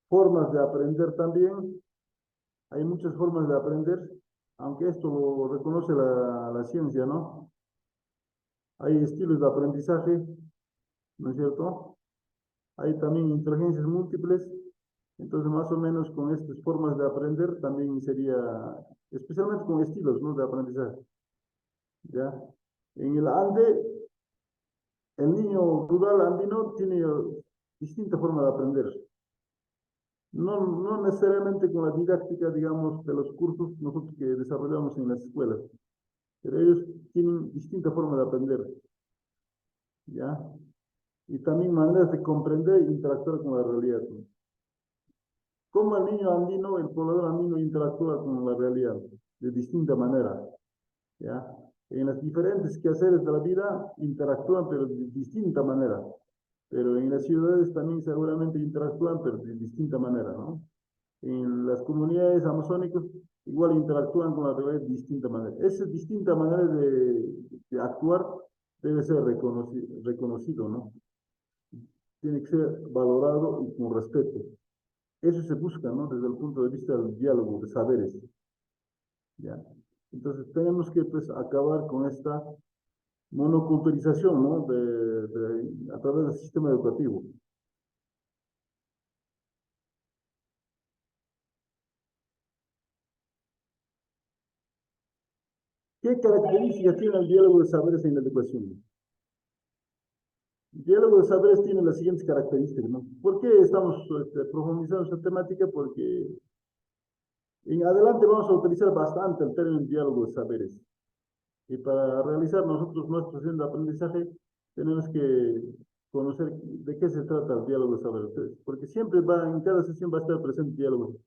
formas de aprender también. Hay muchas formas de aprender, aunque esto lo reconoce la ciencia, ¿no? Hay estilos de aprendizaje, ¿no es cierto? Hay también inteligencias múltiples. Entonces, más o menos con estas formas de aprender también sería, especialmente con estilos, ¿no? De aprendizaje. ¿Ya? En el Ande, el niño rural andino tiene distinta forma de aprender. No necesariamente con la didáctica, digamos, de los cursos nosotros que desarrollamos en las escuelas, pero ellos tienen distinta forma de aprender, ¿ya? Y también maneras de comprender e interactuar con la realidad, ¿no? Cómo el niño andino, el poblador andino interactúa con la realidad de distinta manera, ¿ya? En las diferentes quehaceres de la vida interactúan, pero de distinta manera. Pero en las ciudades también seguramente interactúan, pero de distinta manera, ¿no? En las comunidades amazónicas igual interactúan con la realidad de distinta manera. Esa distinta manera de actuar debe ser reconocido, ¿no? Tiene que ser valorado y con respeto. Eso se busca, ¿no? Desde el punto de vista del diálogo, de saberes, ¿ya? Entonces tenemos que, pues, acabar con esta monoculturización, ¿no? A través del sistema educativo. ¿Qué características tiene el diálogo de saberes en la educación? El diálogo de saberes tiene las siguientes características, ¿no? ¿Por qué estamos profundizando esta temática? Porque en adelante vamos a utilizar bastante el término diálogo de saberes. Y para realizar nosotros nuestra sesión de aprendizaje, tenemos que conocer de qué se trata el diálogo de saberes. Porque siempre va, en cada sesión va a estar presente el diálogo.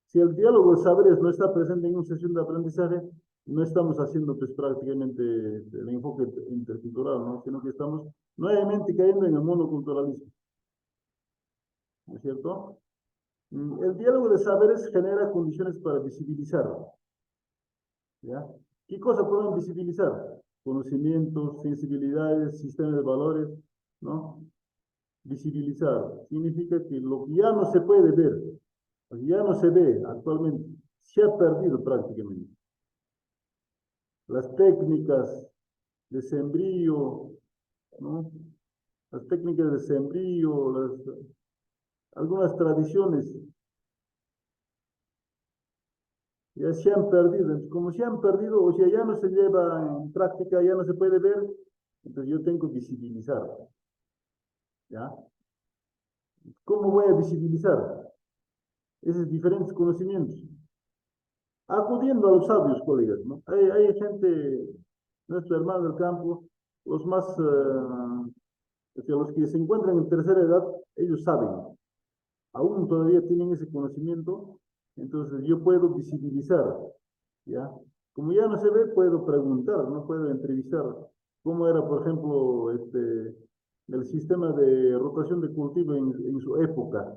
Si el diálogo de saberes no está presente en una sesión de aprendizaje, no estamos haciendo pues prácticamente el enfoque intercultural, ¿no? Sino que estamos nuevamente cayendo en el monoculturalismo, ¿no es cierto? El diálogo de saberes genera condiciones para visibilizar, ¿ya? ¿Qué cosas podemos visibilizar? Conocimientos, sensibilidades, sistemas de valores, ¿no? Visibilizar significa que lo que ya no se puede ver, lo que ya no se ve actualmente, se ha perdido prácticamente. Las técnicas de sembrío, ¿no? Las técnicas de sembrío, algunas tradiciones ya se han perdido. Entonces, como se han perdido, o sea, ya no se lleva en práctica, ya no se puede ver, entonces yo tengo que visibilizar, ¿ya? ¿Cómo voy a visibilizar esos diferentes conocimientos? Acudiendo a los sabios, colegas, ¿no? Hay gente, nuestro hermano del campo, los más, o sea, los que se encuentran en tercera edad, ellos saben, aún todavía tienen ese conocimiento, entonces yo puedo visibilizar, ¿ya? Como ya no se ve, puedo preguntar, no puedo entrevistar. ¿Cómo era, por ejemplo, el sistema de rotación de cultivo en su época?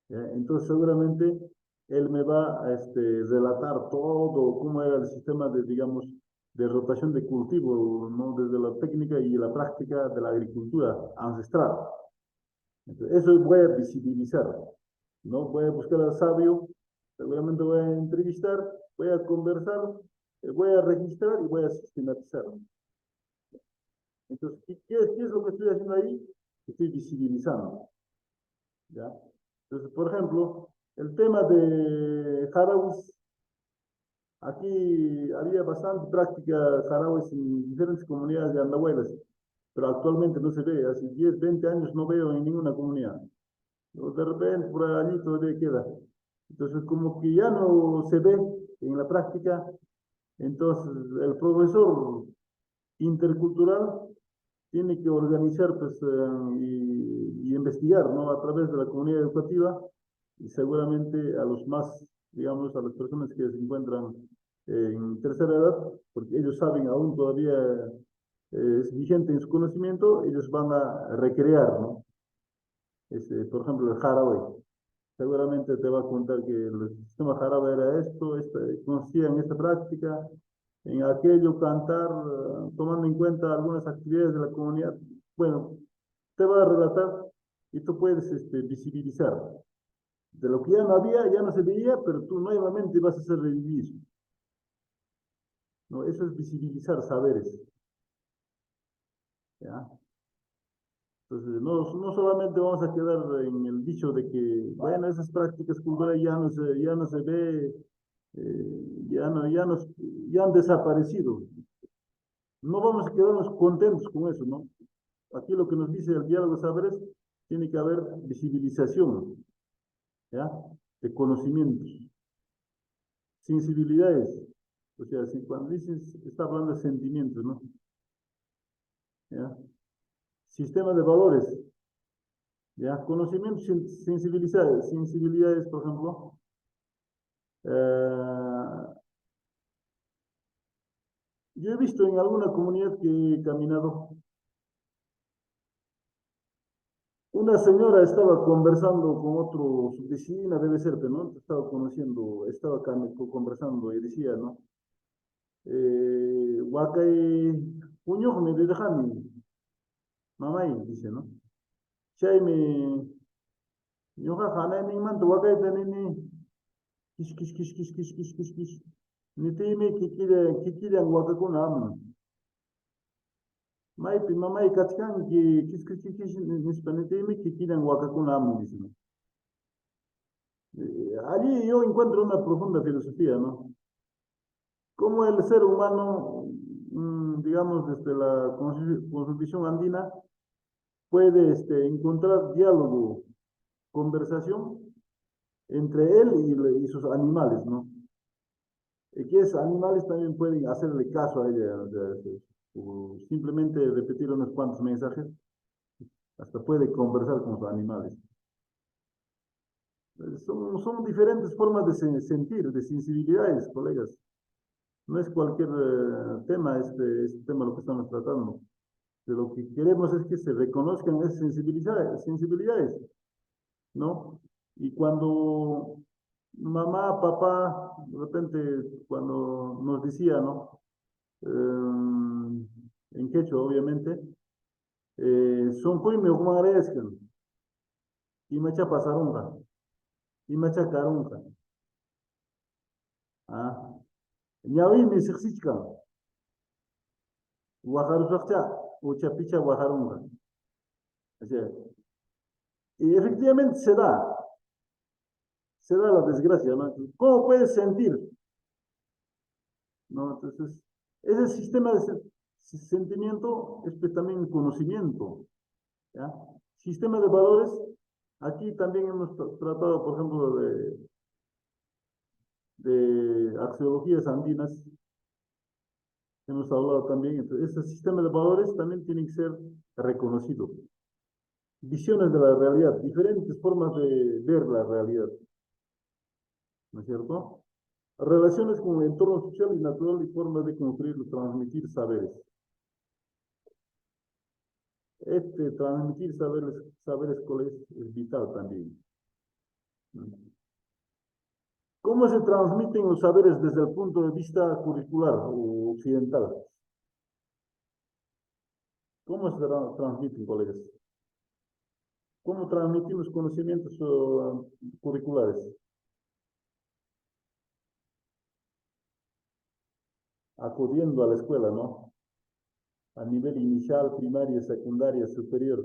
¿Ya? Entonces, seguramente él me va a relatar todo, cómo era el sistema de, digamos, de rotación de cultivo, ¿no? Desde la técnica y la práctica de la agricultura ancestral. Entonces, eso voy a visibilizar, ¿no? Voy a buscar al sabio, seguramente voy a entrevistar, voy a conversar, voy a registrar y voy a sistematizar. Entonces, ¿qué es lo que estoy haciendo ahí? Estoy visibilizando, ¿ya? Entonces, por ejemplo, el tema de jarabes, aquí había bastante práctica jarabes en diferentes comunidades de andahuelas, pero actualmente no se ve, hace 10, 20 años no veo en ninguna comunidad. De repente por allí todavía queda. Entonces, como que ya no se ve en la práctica, entonces el profesor intercultural tiene que organizar pues, y investigar, ¿no? A través de la comunidad educativa y seguramente a los más, digamos, a las personas que se encuentran en tercera edad, porque ellos saben aún todavía es vigente en su conocimiento, ellos van a recrear, ¿no? Por ejemplo, el jarabe. Seguramente te va a contar que el sistema jarabe era esto, consistía en esta práctica, en aquello, cantar, tomando en cuenta algunas actividades de la comunidad. Bueno, te va a relatar y tú puedes visibilizar. De lo que ya no había, ya no se veía, pero tú nuevamente vas a hacer revivir. ¿No? Eso es visibilizar saberes. ¿Ya? Entonces, no solamente vamos a quedar en el dicho de que, bueno, esas prácticas culturales ya no se ve, ya han desaparecido. No vamos a quedarnos contentos con eso, ¿no? Aquí lo que nos dice el diálogo de saberes, tiene que haber visibilización, ¿ya? De conocimientos, sensibilidades. O sea, si cuando dices, está hablando de sentimientos, ¿no? ¿Ya? Sistema de valores, ¿ya? Conocimientos, sensibilidades, por ejemplo. Eh, yo he visto en alguna comunidad que he caminado, una señora estaba conversando con otro, su vecina debe ser, pero no estaba conociendo, estaba conversando y decía, ¿no? Wakay, puño me de dejami, mamay, dice, ¿no? Chay me, ñoja jana ni manto wakay tanini, kish, kish, kish, kish, kish, kish, kish, kish. Ni te me kikira wakakuna amu. Maypi mamay kachkan ki kish, kish, kish, kish, nispa ni te me kikira wakakuna amu, dice, ¿no? Allí yo encuentro una profunda filosofía, ¿no? Cómo el ser humano, digamos, desde la constitución andina, puede encontrar diálogo, conversación entre él y sus animales, ¿no? Y que esos animales también pueden hacerle caso a ella, o simplemente repetir unos cuantos mensajes, hasta puede conversar con sus animales. Son diferentes formas de sentir, de sensibilidades, colegas. No es cualquier tema este tema lo que estamos tratando. De lo que queremos es que se reconozcan esas sensibilidades, ¿no? Y cuando mamá, papá, de repente, cuando nos decía, ¿no? En quechua, obviamente, son puime como agradezcan, y macha pasarunga, y macha carunga, ah, ñawi mi sixichka, guajarusakcha, uchapicha guajarunga. O sea, y efectivamente se da la desgracia, ¿no? ¿Cómo puedes sentir? ¿No? Entonces, ese sistema de sentimiento es pues, también conocimiento, ¿ya? Sistema de valores, aquí también hemos tratado, por ejemplo, de axiologías andinas, hemos hablado también, entonces, ese sistema de valores también tiene que ser reconocido. Visiones de la realidad, diferentes formas de ver la realidad, ¿no es cierto? Relaciones con el entorno social y natural y formas de construir y transmitir saberes. Transmitir saberes colegas es vital también. ¿Cómo se transmiten los saberes desde el punto de vista curricular o occidental? ¿Cómo se transmiten, colegas? ¿Cómo transmitimos conocimientos curriculares? Acudiendo a la escuela, ¿no? A nivel inicial, primaria, secundaria, superior.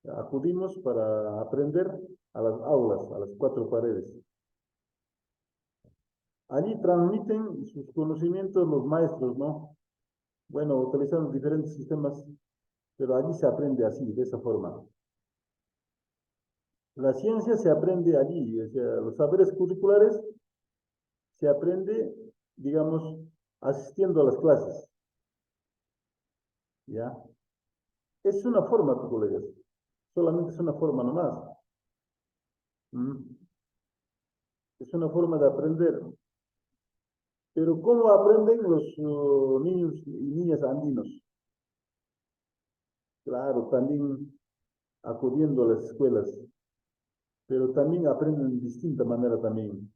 Acudimos para aprender a las aulas, a las cuatro paredes. Allí transmiten sus conocimientos los maestros, ¿no? Bueno, utilizando diferentes sistemas, pero allí se aprende así, de esa forma. La ciencia se aprende allí, o sea, los saberes curriculares se aprende, digamos, asistiendo a las clases, ¿ya? Es una forma, colegas, solamente es una forma nomás. Es una forma de aprender. Pero ¿cómo aprenden los niños y niñas andinos? Claro, también acudiendo a las escuelas, pero también aprenden de distinta manera también.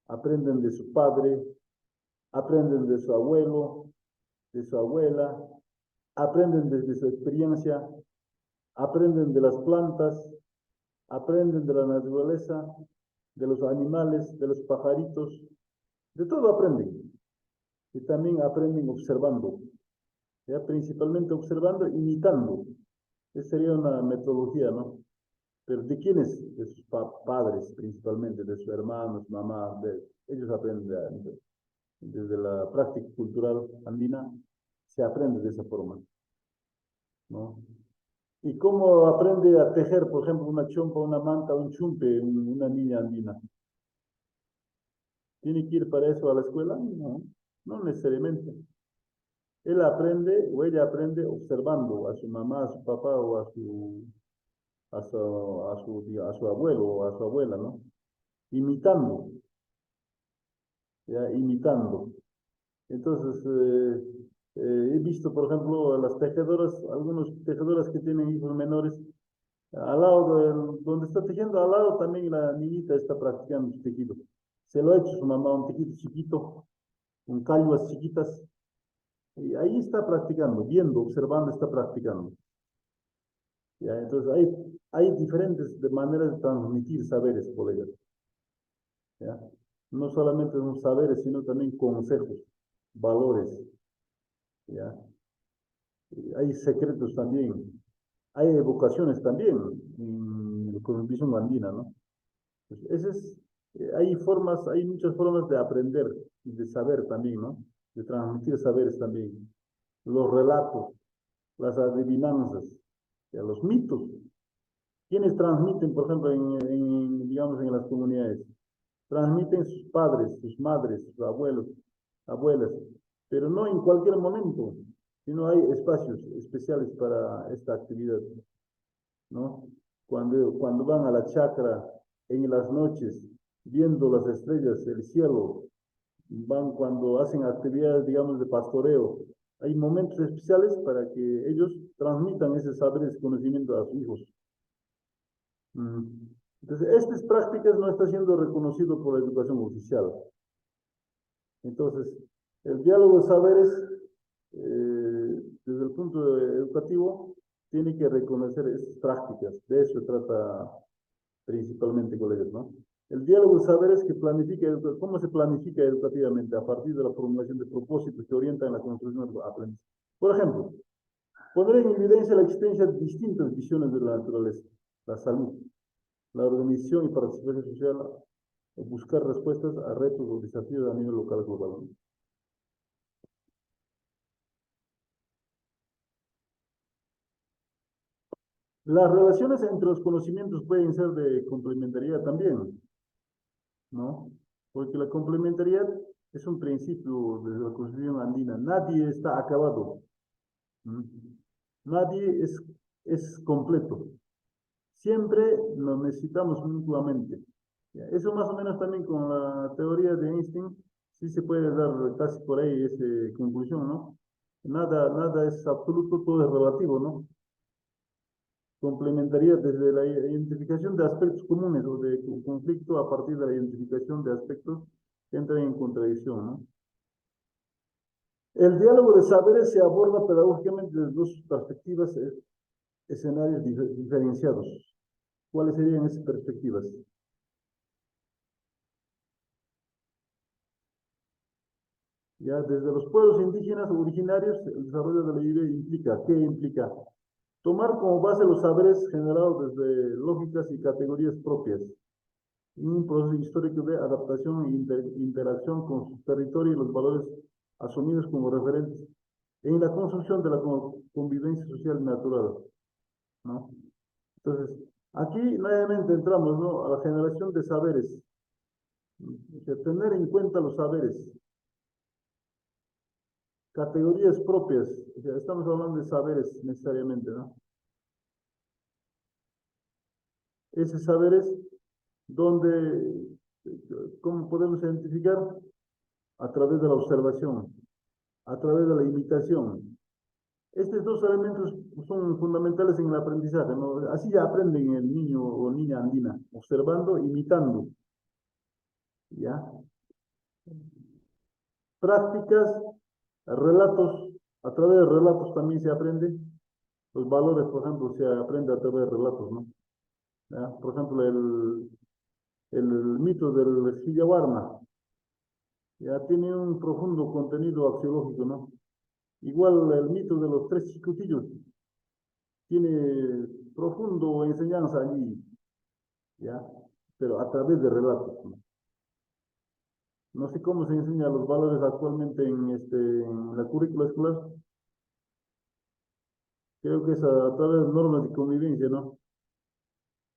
Aprenden de su padre, aprenden de su abuelo, de su abuela, aprenden desde su experiencia, aprenden de las plantas, aprenden de la naturaleza, de los animales, de los pajaritos, de todo aprenden. Y también aprenden observando, ¿ya? Principalmente observando, imitando. Esa sería una metodología, ¿no? Pero ¿de quiénes? De sus padres, principalmente, de sus hermanos, mamás, ellos aprenden desde la práctica cultural andina, se aprende de esa forma, ¿no? ¿Y cómo aprende a tejer, por ejemplo, una chompa, una manta, un chumpe, una niña andina? ¿Tiene que ir para eso a la escuela? No, no necesariamente. Él aprende o ella aprende observando a su mamá, a su papá o a su abuelo o a su abuela, ¿no? Imitando, ya, imitando. Entonces, he visto, por ejemplo, las tejedoras, algunas tejedoras que tienen hijos menores, al lado donde está tejiendo, al lado también la niñita está practicando su tejido. Se lo ha hecho su mamá, un tejido chiquito, un calvas chiquitas, y ahí está practicando, viendo, observando, está practicando. ¿Ya? Entonces, hay diferentes maneras de transmitir saberes, colegas. ¿Ya? No solamente son saberes, sino también consejos, valores. ¿Ya? Hay secretos también, hay evocaciones también en la cosmovisión andina, ¿no? Pues hay muchas formas de aprender y de saber también, ¿no? De transmitir saberes también. Los relatos, las adivinanzas, los mitos. ¿Quiénes transmiten, por ejemplo, digamos, en las comunidades? Transmiten sus padres, sus madres, sus abuelos, abuelas, pero no en cualquier momento, sino hay espacios especiales para esta actividad, ¿no? Cuando van a la chacra en las noches, viendo las estrellas, el cielo, van cuando hacen actividades, digamos, de pastoreo, hay momentos especiales para que ellos transmitan ese saber, ese conocimiento a sus hijos. Entonces, estas prácticas no están siendo reconocido por la educación oficial. Entonces, el diálogo de saberes, desde el punto educativo, tiene que reconocer estas prácticas. De eso se trata principalmente, colegas, ¿no? El diálogo de saberes que planifica, ¿cómo se planifica educativamente? A partir de la formulación de propósitos que orientan la construcción del aprendizaje. Por ejemplo, poner en evidencia la existencia de distintas visiones de la naturaleza, la salud, la organización y participación social, buscar respuestas a retos o desafíos a nivel local global. Las relaciones entre los conocimientos pueden ser de complementariedad también, ¿no? Porque la complementariedad es un principio de la Constitución andina. Nadie está acabado. Nadie es completo. Siempre nos necesitamos mutuamente. Ya, eso más o menos también con la teoría de Einstein, sí se puede dar casi por ahí esa conclusión, ¿no? Nada es absoluto, todo es relativo, ¿no? Complementaría desde la identificación de aspectos comunes o de conflicto a partir de la identificación de aspectos que entran en contradicción, ¿no? El diálogo de saberes se aborda pedagógicamente desde dos perspectivas, escenarios diferenciados. ¿Cuáles serían esas perspectivas? Ya desde los pueblos indígenas originarios, el desarrollo de la idea implica, ¿qué implica? Tomar como base los saberes generados desde lógicas y categorías propias, y un proceso histórico de adaptación e interacción con su territorio y los valores asumidos como referentes en la construcción de la convivencia social natural, ¿no? Entonces, aquí nuevamente entramos, ¿no?, a la generación de saberes, de tener en cuenta los saberes, categorías propias, o sea, estamos hablando de saberes necesariamente, ¿no? Esos saberes donde, ¿cómo podemos identificar? A través de la observación, a través de la imitación. Estos dos elementos son fundamentales en el aprendizaje, ¿no? Así ya aprenden el niño o niña andina, observando, imitando, ¿ya? Prácticas, relatos, a través de relatos también se aprende. Los valores, por ejemplo, se aprende a través de relatos, ¿no? ¿Ya? Por ejemplo, el mito del Hiyawarma, ya tiene un profundo contenido axiológico, ¿no? Igual el mito de los tres chicutillos tiene profundo enseñanza allí, ¿ya? Pero a través de relatos, ¿no? No sé cómo se enseñan los valores actualmente en la currícula escolar. Creo que es a través de normas de convivencia, ¿no?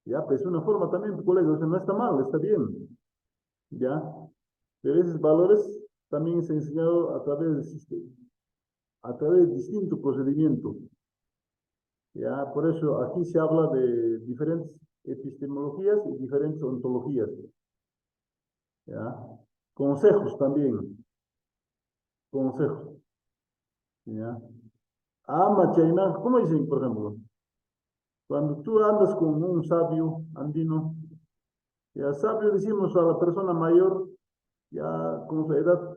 Ya, pues es una forma también, colega, o sea, no está mal, está bien, ¿ya? Pero esos valores también se han enseñado a través de distintos procedimientos, ¿ya? Por eso aquí se habla de diferentes epistemologías y diferentes ontologías, ¿ya? Consejos también, consejos, ¿ya? Ama, Chaina, ¿cómo dicen, por ejemplo? Cuando tú andas con un sabio andino, ya sabio decimos a la persona mayor, ya con su edad,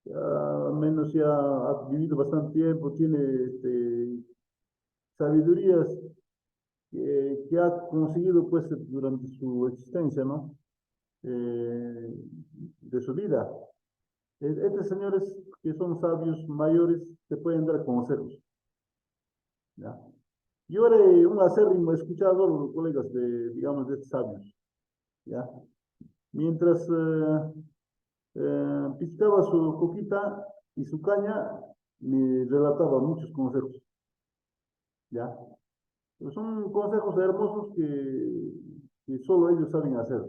ya menos ya ha vivido bastante tiempo, tiene sabidurías que ha conseguido pues durante su existencia, ¿no? Eh, de su vida. Estos señores que son sabios mayores te pueden dar consejos, ¿ya? Yo era un acérrimo escuchador, colegas, digamos, de estos sabios, ¿ya? Mientras piscaba su coquita y su caña, me relataba muchos consejos, ¿ya? Pero son consejos hermosos que solo ellos saben hacer,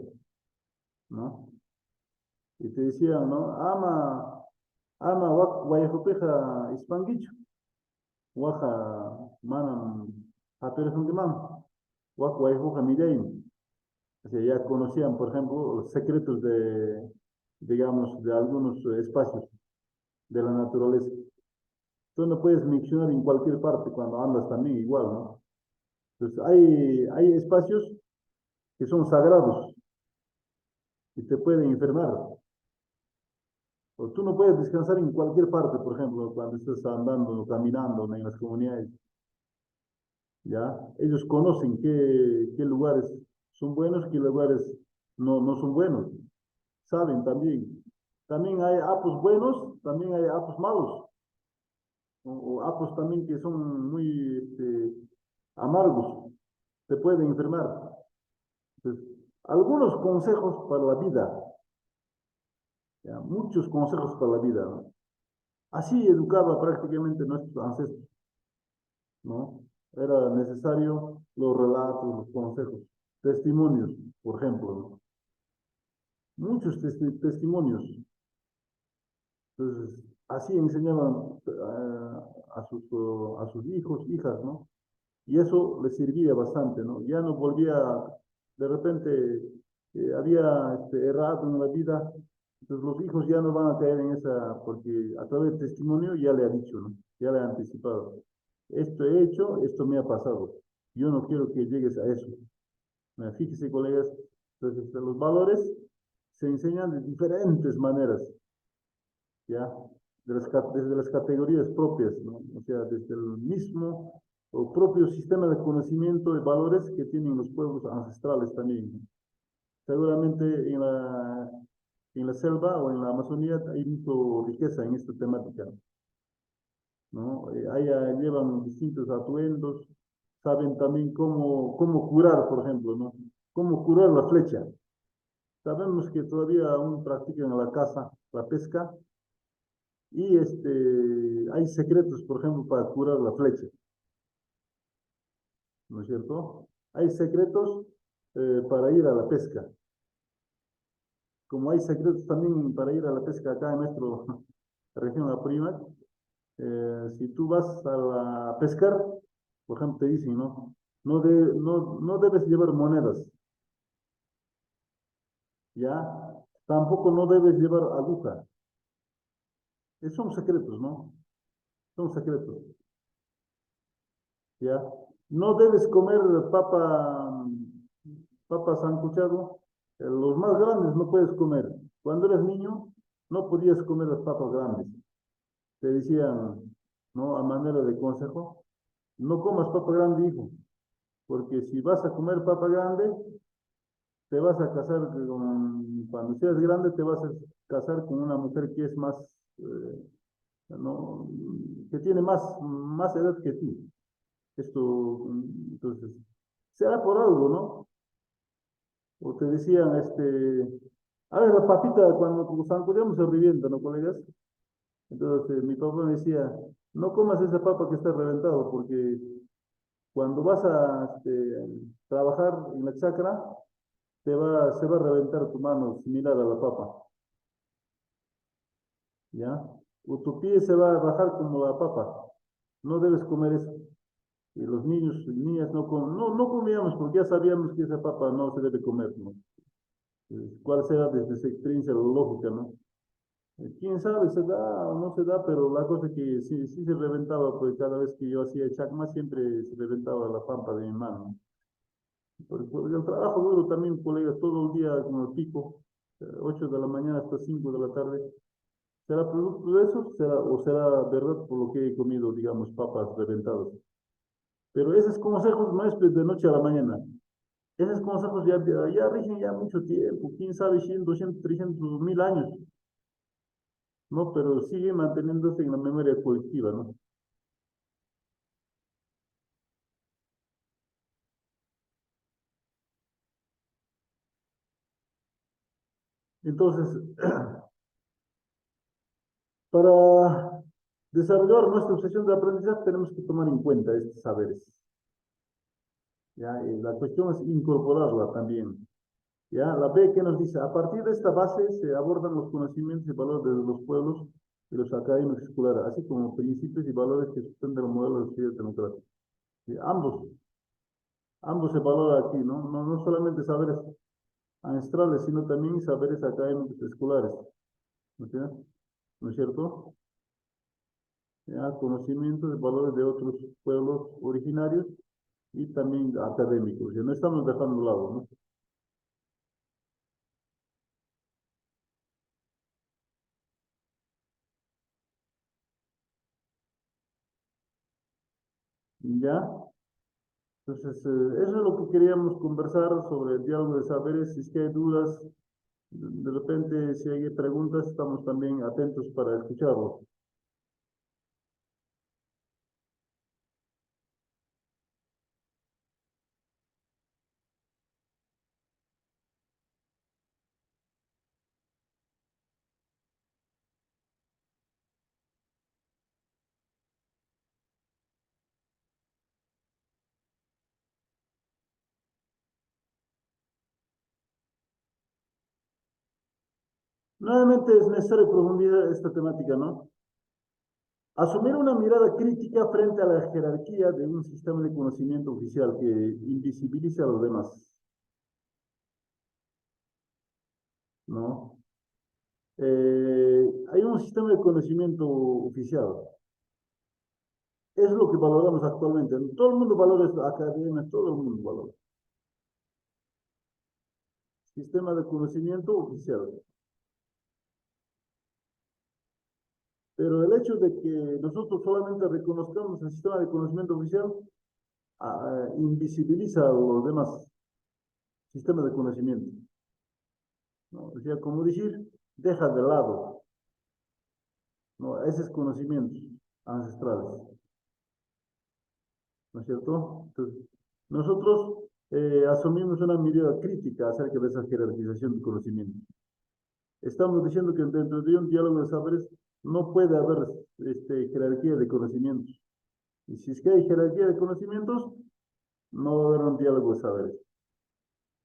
¿no? Y te decían, ¿no? Ama guayajopeja ispanguicho, waja manam haperesundiman, wak guayajoja millaim. O sea, ya conocían, por ejemplo, los secretos digamos, de algunos espacios de la naturaleza. Tú no puedes miccionar en cualquier parte cuando andas también igual, ¿no? Entonces, hay espacios que son sagrados y te pueden enfermar. O tú no puedes descansar en cualquier parte, por ejemplo, cuando estés andando o caminando, ¿no?, en las comunidades, ¿ya? Ellos conocen qué lugares son buenos, qué lugares no son buenos. Saben también. También hay apos buenos, también hay apos malos, o apos también que son muy amargos, te pueden enfermar. Entonces, algunos consejos para la vida, ¿ya? Muchos consejos para la vida, ¿no? Así educaba prácticamente nuestros ancestros, ¿no? Era necesario los relatos, los consejos, testimonios, por ejemplo, ¿no? Muchos testimonios. Entonces, así enseñaban a sus hijos, hijas, ¿no? Y eso les servía bastante, ¿no? Ya no volvía, de repente, había errado en la vida. Entonces los hijos ya no van a caer en esa, porque a través del testimonio ya le ha dicho, ¿no? Ya le ha anticipado. Esto he hecho, esto me ha pasado. Yo no quiero que llegues a eso. Fíjese, colegas, entonces los valores se enseñan de diferentes maneras, ¿ya? Desde las categorías propias, ¿no? O sea, desde el mismo o propio sistema de conocimiento de valores que tienen los pueblos ancestrales también, ¿no? Seguramente en la selva o en la Amazonía hay mucha riqueza en esta temática, ¿no? Allá llevan distintos atuendos, saben también cómo curar, por ejemplo, ¿no? Cómo curar la flecha. Sabemos que todavía aún practican la caza, la pesca, y hay secretos, por ejemplo, para curar la flecha, ¿no es cierto? Hay secretos para ir a la pesca, como hay secretos también para ir a la pesca acá en nuestra región Apurímac. Si tú vas a pescar, por ejemplo, te dicen, ¿no? No debes llevar monedas, ¿ya? Tampoco no debes llevar aguja. Son secretos, ¿no? Son secretos, ¿ya? No debes comer papa sancochado. Los más grandes no puedes comer. Cuando eres niño, no podías comer las papas grandes. Te decían, ¿no? A manera de consejo, no comas papa grande, hijo, porque si vas a comer papa grande, te vas a casar cuando seas grande, te vas a casar con una mujer que es más, ¿no? Que tiene más edad que tú. Esto, entonces, será por algo, ¿no? O te decían, a ver, la papita, cuando zancudemos se revienta, ¿no, colegas? Entonces, mi papá me decía, no comas esa papa que está reventado, porque cuando vas a trabajar en la chacra, se va a reventar tu mano similar a la papa, ¿ya? O tu pie se va a bajar como la papa. No debes comer eso. Y los niños y niñas no comíamos porque ya sabíamos que esa papa no se debe comer, ¿no? ¿Cuál será desde esa experiencia lógica, ¿no? Quién sabe, se da o no se da, pero la cosa es que sí se reventaba, pues cada vez que yo hacía chacma siempre se reventaba la pampa de mi mano, ¿no? Por el trabajo duro también, colegas, todo el día con el pico, 8 de la mañana hasta 5 de la tarde. ¿Será producto de eso? ¿O será verdad por lo que he comido, digamos, papas reventadas? Pero esos consejos no es pues, de noche a la mañana. Esos consejos ya rigen ya mucho tiempo, quién sabe, 100, 200, 300, 1000 años, ¿no? Pero sigue manteniéndose en la memoria colectiva, ¿no? Entonces, para desarrollar nuestra obsesión de aprendizaje tenemos que tomar en cuenta estos saberes, ¿ya? Y la cuestión es incorporarla también, ¿ya? La B que nos dice, a partir de esta base se abordan los conocimientos y valores de los pueblos y los académicos escolares, así como principios y valores que sustentan el modelo de sociedad democrática. ¿Sí? Ambos se valora aquí, ¿no? No solamente saberes ancestrales, sino también saberes académicos escolares, ¿no es cierto? ¿No es cierto? Ya, conocimientos de valores de otros pueblos originarios y también académicos, ya no estamos dejando de lado, ¿no? Ya, entonces eso es lo que queríamos conversar sobre el diálogo de saberes. Si es que hay dudas, de repente si hay preguntas, estamos también atentos para escucharlo. Nuevamente es necesario profundizar esta temática, ¿no? Asumir una mirada crítica frente a la jerarquía de un sistema de conocimiento oficial que invisibiliza a los demás. ¿no? Hay un sistema de conocimiento oficial. Es lo que valoramos actualmente. Todo el mundo valora esto, academia, todo el mundo valora. Sistema de conocimiento oficial. Pero el hecho de que nosotros solamente reconozcamos el sistema de conocimiento oficial invisibiliza a los demás sistemas de conocimiento, ¿no? O sea, como decir, deja de lado, ¿no? Esos conocimientos ancestrales, ¿no es cierto? Entonces, nosotros asumimos una mirada crítica acerca de esa jerarquización de conocimiento. Estamos diciendo que dentro de un diálogo de saberes no puede haber jerarquía de conocimientos. Y si es que hay jerarquía de conocimientos, no va a haber un diálogo de saberes.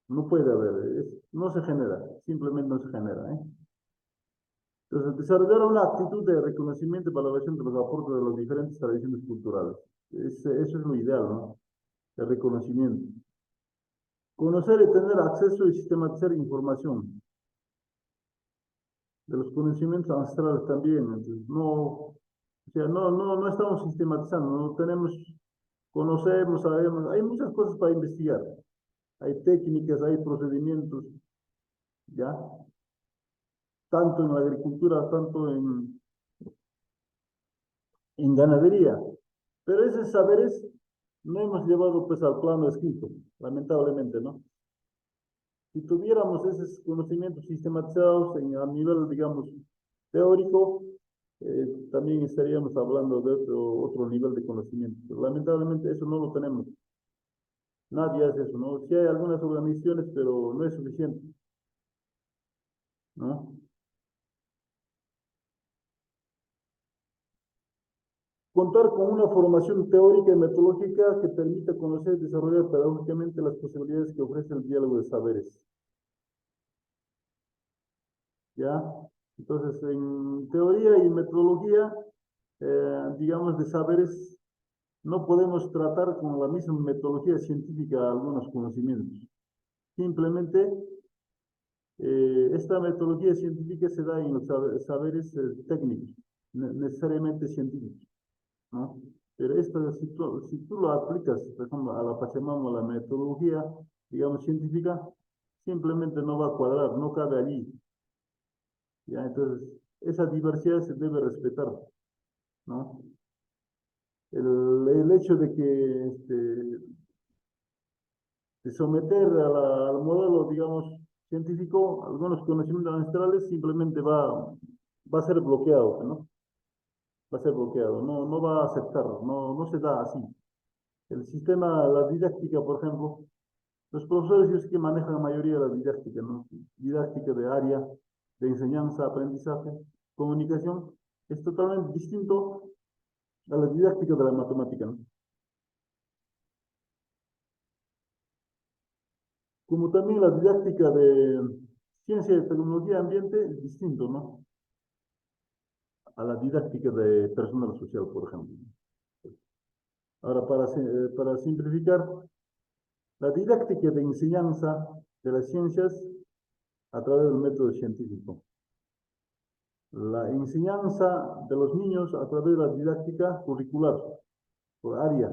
No puede haber, no se genera, simplemente no se genera, ¿eh? Entonces, desarrollar una actitud de reconocimiento y valoración de los aportes de las diferentes tradiciones culturales. Eso es lo ideal, ¿no? El reconocimiento. Conocer y tener acceso y sistematizar información de los conocimientos ancestrales también. Entonces, no, o sea, no estamos sistematizando, no tenemos, conocemos, sabemos, hay muchas cosas para investigar. Hay técnicas, hay procedimientos, ¿ya? Tanto en la agricultura, tanto en ganadería. Pero esos saberes no hemos llevado pues al plano escrito, lamentablemente, ¿no? Si tuviéramos esos conocimientos sistematizados a nivel, digamos, teórico, también estaríamos hablando de otro nivel de conocimiento. Pero lamentablemente eso no lo tenemos. Nadie hace eso, ¿no? Sí hay algunas organizaciones, pero no es suficiente, ¿no? Contar con una formación teórica y metodológica que permita conocer y desarrollar pedagógicamente las posibilidades que ofrece el diálogo de saberes. ¿Ya? Entonces, en teoría y metodología, digamos, de saberes, no podemos tratar con la misma metodología científica algunos conocimientos. Simplemente, esta metodología científica se da en los saberes técnicos, necesariamente científicos, ¿no? Pero esto, si tú lo aplicas, por ejemplo, a la Pachamama, la metodología, digamos, científica, simplemente no va a cuadrar, no cabe allí. ¿Ya? Entonces, esa diversidad se debe respetar, ¿no? El hecho de que de someter al modelo, digamos, científico, algunos conocimientos ancestrales simplemente va a ser bloqueado, ¿no? Va a ser bloqueado, no va a aceptar, no se da así. El sistema, la didáctica, por ejemplo, los profesores ellos que manejan la mayoría de la didáctica, ¿no? Didáctica de área de enseñanza, aprendizaje, comunicación, es totalmente distinto a la didáctica de la matemática, ¿no? Como también la didáctica de ciencia, tecnología, ambiente es distinto, ¿no? A la didáctica de personal social, por ejemplo. Ahora, para simplificar, la didáctica de enseñanza de las ciencias a través del método científico. La enseñanza de los niños a través de la didáctica curricular, por área.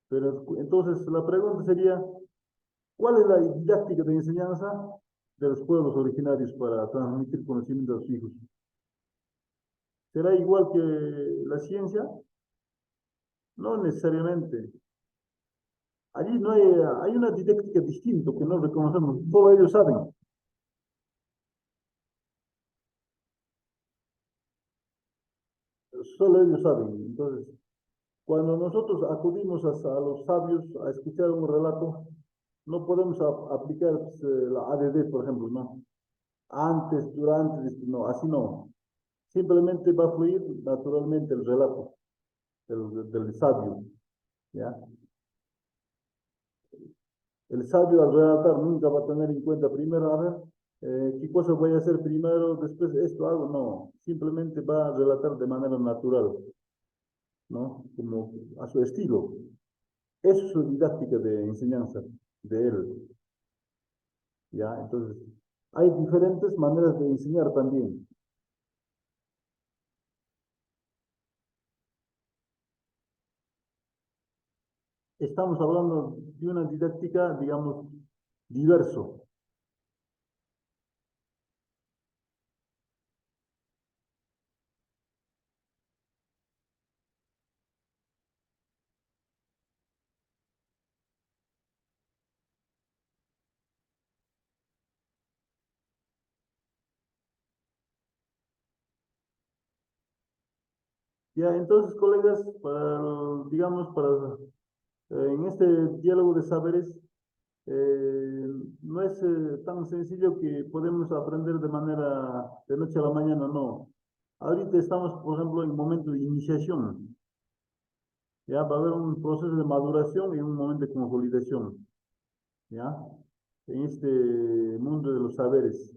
Pero entonces la pregunta sería, ¿cuál es la didáctica de enseñanza de los pueblos originarios para transmitir conocimiento a sus hijos? ¿Será igual que la ciencia? No necesariamente. Allí no hay una didáctica distinta que no reconocemos. Solo ellos saben. Solo ellos saben. Entonces, cuando nosotros acudimos a los sabios a escuchar un relato, no podemos aplicar pues, la ADD, por ejemplo, ¿no? Antes, durante, no, así no. Simplemente va a fluir naturalmente el relato del sabio, ¿ya? El sabio al relatar nunca va a tener en cuenta primero, a ver, qué cosa voy a hacer primero, después esto hago, no, simplemente va a relatar de manera natural, ¿no? Como a su estilo. Eso es su didáctica de enseñanza de él, ¿ya? Entonces, hay diferentes maneras de enseñar también. Estamos hablando de una didáctica, digamos, diverso. Ya, entonces, colegas, digamos, en este diálogo de saberes, no es tan sencillo que podemos aprender de manera de noche a la mañana, no. Ahorita estamos, por ejemplo, en un momento de iniciación. Ya va a haber un proceso de maduración y un momento de consolidación, ¿ya? En este mundo de los saberes.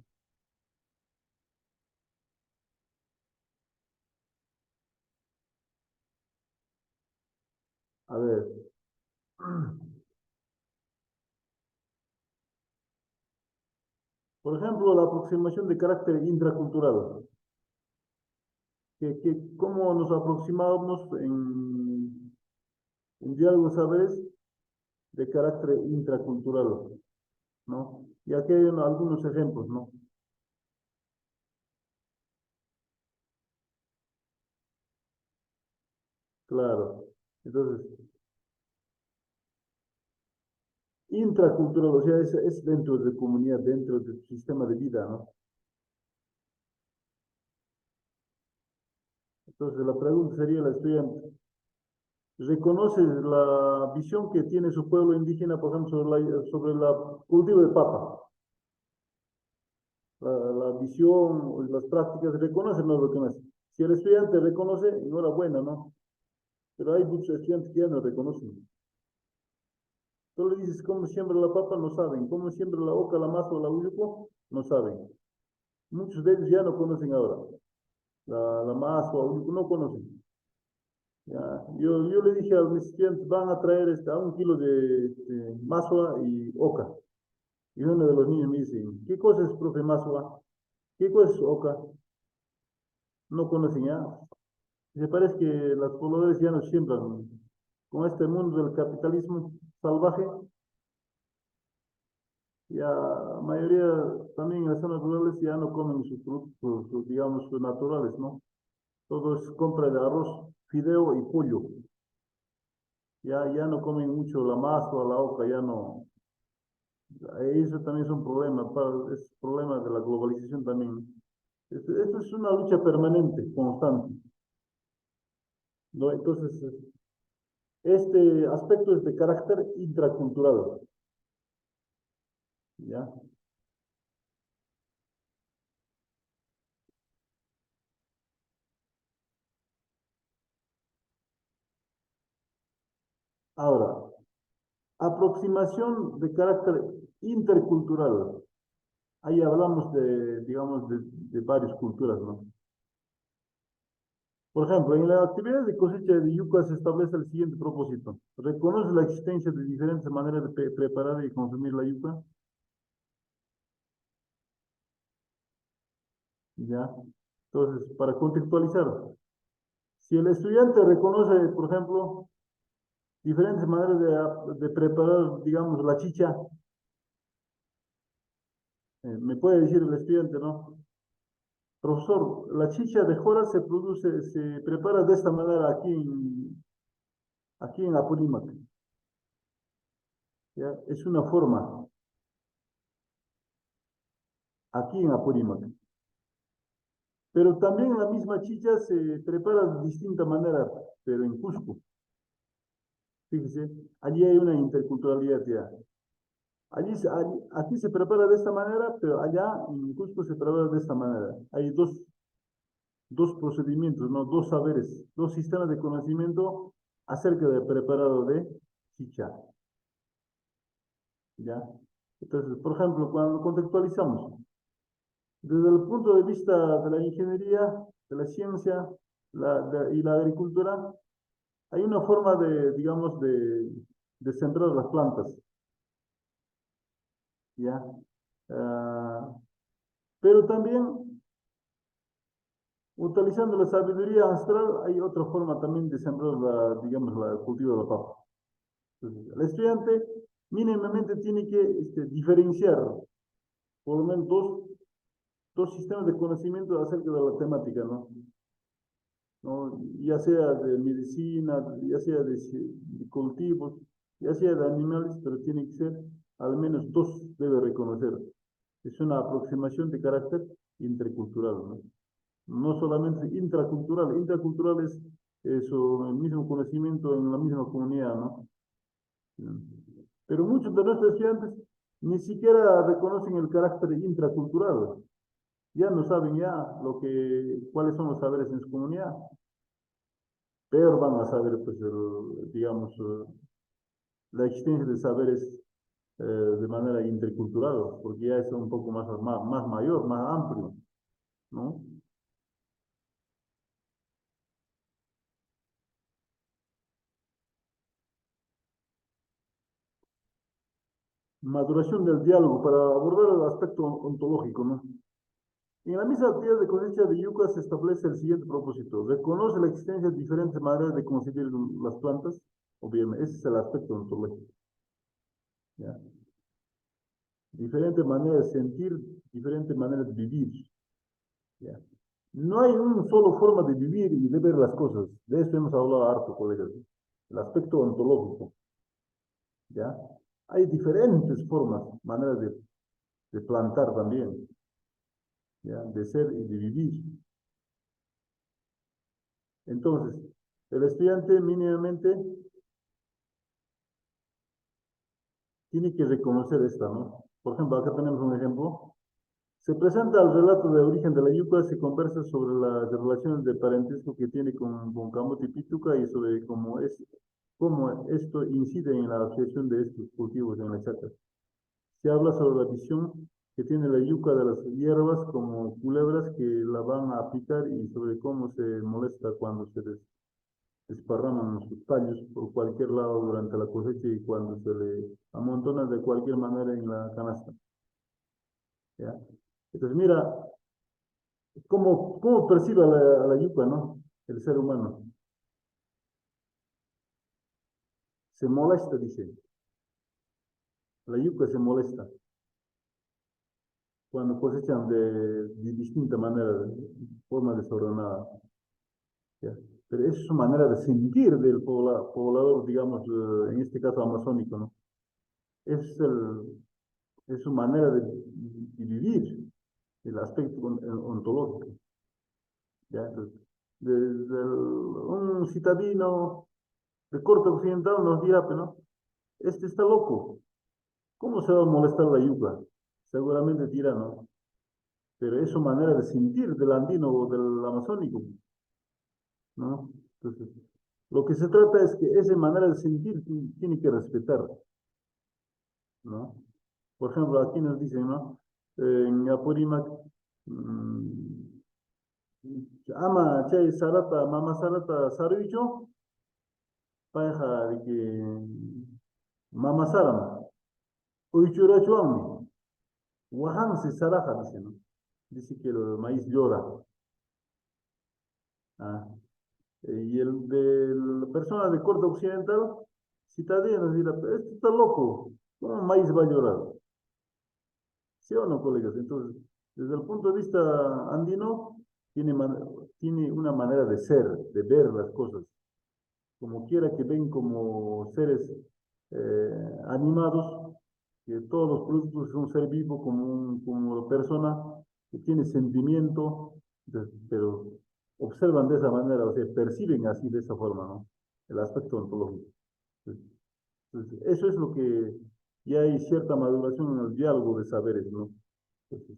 A ver, por ejemplo, la aproximación de carácter intracultural. ¿Cómo nos aproximamos en diálogos saberes de carácter intracultural, ¿no? Y aquí hay algunos ejemplos, ¿no? Claro. Entonces, intracultural, o sea, es dentro de comunidad, dentro del sistema de vida, ¿no? Entonces, la pregunta sería al estudiante, ¿reconoce la visión que tiene su pueblo indígena, por ejemplo, sobre la cultivo de papa? La visión, o las prácticas, ¿reconoce o no reconoce? Si el estudiante reconoce, enhorabuena, ¿no? Pero hay muchos estudiantes que ya no reconocen. Tú le dices cómo siembra la papa, no saben. Cómo siembra la oca, la masa o la uyuco, no saben. Muchos de ellos ya no conocen ahora. La masa o uyuco no conocen. Ya. Yo le dije a mis estudiantes, van a traer a 1 kilo de masua y oca. Y uno de los niños me dice, ¿qué cosa es, profe, masua? ¿Qué cosa es oca? No conocen ya. Me parece que las pobladores ya no siembran. Con este mundo del capitalismo salvaje, ya la mayoría también en las zonas rurales ya no comen sus productos, digamos, sus naturales, ¿no? Todo es compra de arroz, fideo y pollo. Ya no comen mucho la masa o la oca, ya no. Eso también es un problema, es problema de la globalización también. Esto es una lucha permanente, constante, ¿no? Entonces, este aspecto es de carácter intracultural, ¿ya? Ahora, aproximación de carácter intercultural. Ahí hablamos digamos, de varias culturas, ¿no? Por ejemplo, en la actividad de cosecha de yuca se establece el siguiente propósito. Reconoce la existencia de diferentes maneras de preparar y consumir la yuca, ¿ya? Entonces, para contextualizar, si el estudiante reconoce, por ejemplo, diferentes maneras de preparar, digamos, la chicha, me puede decir el estudiante, ¿no? Profesor, la chicha de jora se prepara de esta manera aquí en Apurímac, ¿ya? Es una forma, aquí en Apurímac. Pero también la misma chicha se prepara de distinta manera, pero en Cusco. Fíjese, allí hay una interculturalidad ya. Aquí se prepara de esta manera, pero allá en Cusco se prepara de esta manera. Hay dos procedimientos, ¿no? Dos saberes, dos sistemas de conocimiento acerca del preparado de chicha, ¿ya? Entonces, por ejemplo, cuando contextualizamos, desde el punto de vista de la ingeniería, de la ciencia y la agricultura, hay una forma digamos, de sembrar las plantas, ¿ya? Ah, Pero también, utilizando la sabiduría ancestral, hay otra forma también de sembrar la, digamos, el cultivo de la papa. Entonces, el estudiante mínimamente tiene que diferenciar por lo menos dos sistemas de conocimiento acerca de la temática, ¿no? ¿No? Ya sea de medicina, ya sea de cultivos, ya sea de animales, pero tiene que ser, al menos dos debe reconocer. Es una aproximación de carácter intercultural, ¿no? No solamente intracultural, intracultural es eso, el mismo conocimiento en la misma comunidad, ¿no? Pero muchos de nuestros estudiantes ni siquiera reconocen el carácter intracultural, ya no saben ya cuáles son los saberes en su comunidad, peor van a saber, pues, digamos, la existencia de saberes de manera intercultural, porque ya es un poco más mayor, más amplio, ¿no? Maduración del diálogo para abordar el aspecto ontológico, ¿no? En la misma actividad de cosecha de yuca se establece el siguiente propósito: reconoce la existencia de diferentes maneras de concebir las plantas, obviamente, ese es el aspecto ontológico, ¿ya? Diferentes maneras de sentir, diferentes maneras de vivir, ¿ya? No hay una sola forma de vivir y de ver las cosas. De eso hemos hablado harto, colegas. El aspecto ontológico, ¿ya? Hay diferentes formas, maneras de plantar también, ¿ya? De ser y de vivir. Entonces, el estudiante mínimamente tiene que reconocer esta, ¿no? Por ejemplo, acá tenemos un ejemplo. Se presenta el relato de origen de la yuca, se conversa sobre las relaciones de parentesco que tiene con Camote y Pituca y sobre cómo esto incide en la asociación de estos cultivos en la chacra. Se habla sobre la visión que tiene la yuca de las hierbas como culebras que la van a picar y sobre cómo se molesta cuando se desparraman sus tallos por cualquier lado durante la cosecha y cuando se le amontona de cualquier manera en la canasta, ¿ya? Entonces, mira, cómo percibe a la yuca, ¿no? El ser humano. Se molesta, dice. La yuca se molesta cuando cosechan de distinta manera, de forma desordenada, ¿ya? Pero es su manera de sentir del poblador, digamos, en este caso amazónico, ¿no? Es, es su manera de vivir, el aspecto ontológico, ¿ya? Entonces, un citadino de corte occidental nos dirá, pero no, este está loco, ¿cómo se va a molestar la yuca? Seguramente dirá, ¿no? Pero es su manera de sentir del andino o del amazónico, ¿no? Entonces, lo que se trata es que esa manera de sentir tiene que respetar, ¿no? Por ejemplo, aquí nos dicen, ¿no? En Apurímac, mm, ama chay sarata, mama sarata saruicho, pareja de que mama saram, uichurachuamni, wahan se saraja, dice, ¿no? Dice que el maíz llora. Ah, y el de la persona de corte occidental, citadino, nos dirá, "Pero este está loco, ¿cómo maíz va a llorar? ¿Sí o no, colegas?" Entonces, desde el punto de vista andino, tiene, tiene una manera de ser, de ver las cosas, como quiera que ven como seres animados, que todos los productos son un ser vivo, como persona que tiene sentimiento, pero observan de esa manera, o sea, perciben así de esa forma, ¿no? El aspecto ontológico. Entonces, eso es lo que ya hay cierta maduración en el diálogo de saberes, ¿no? Entonces,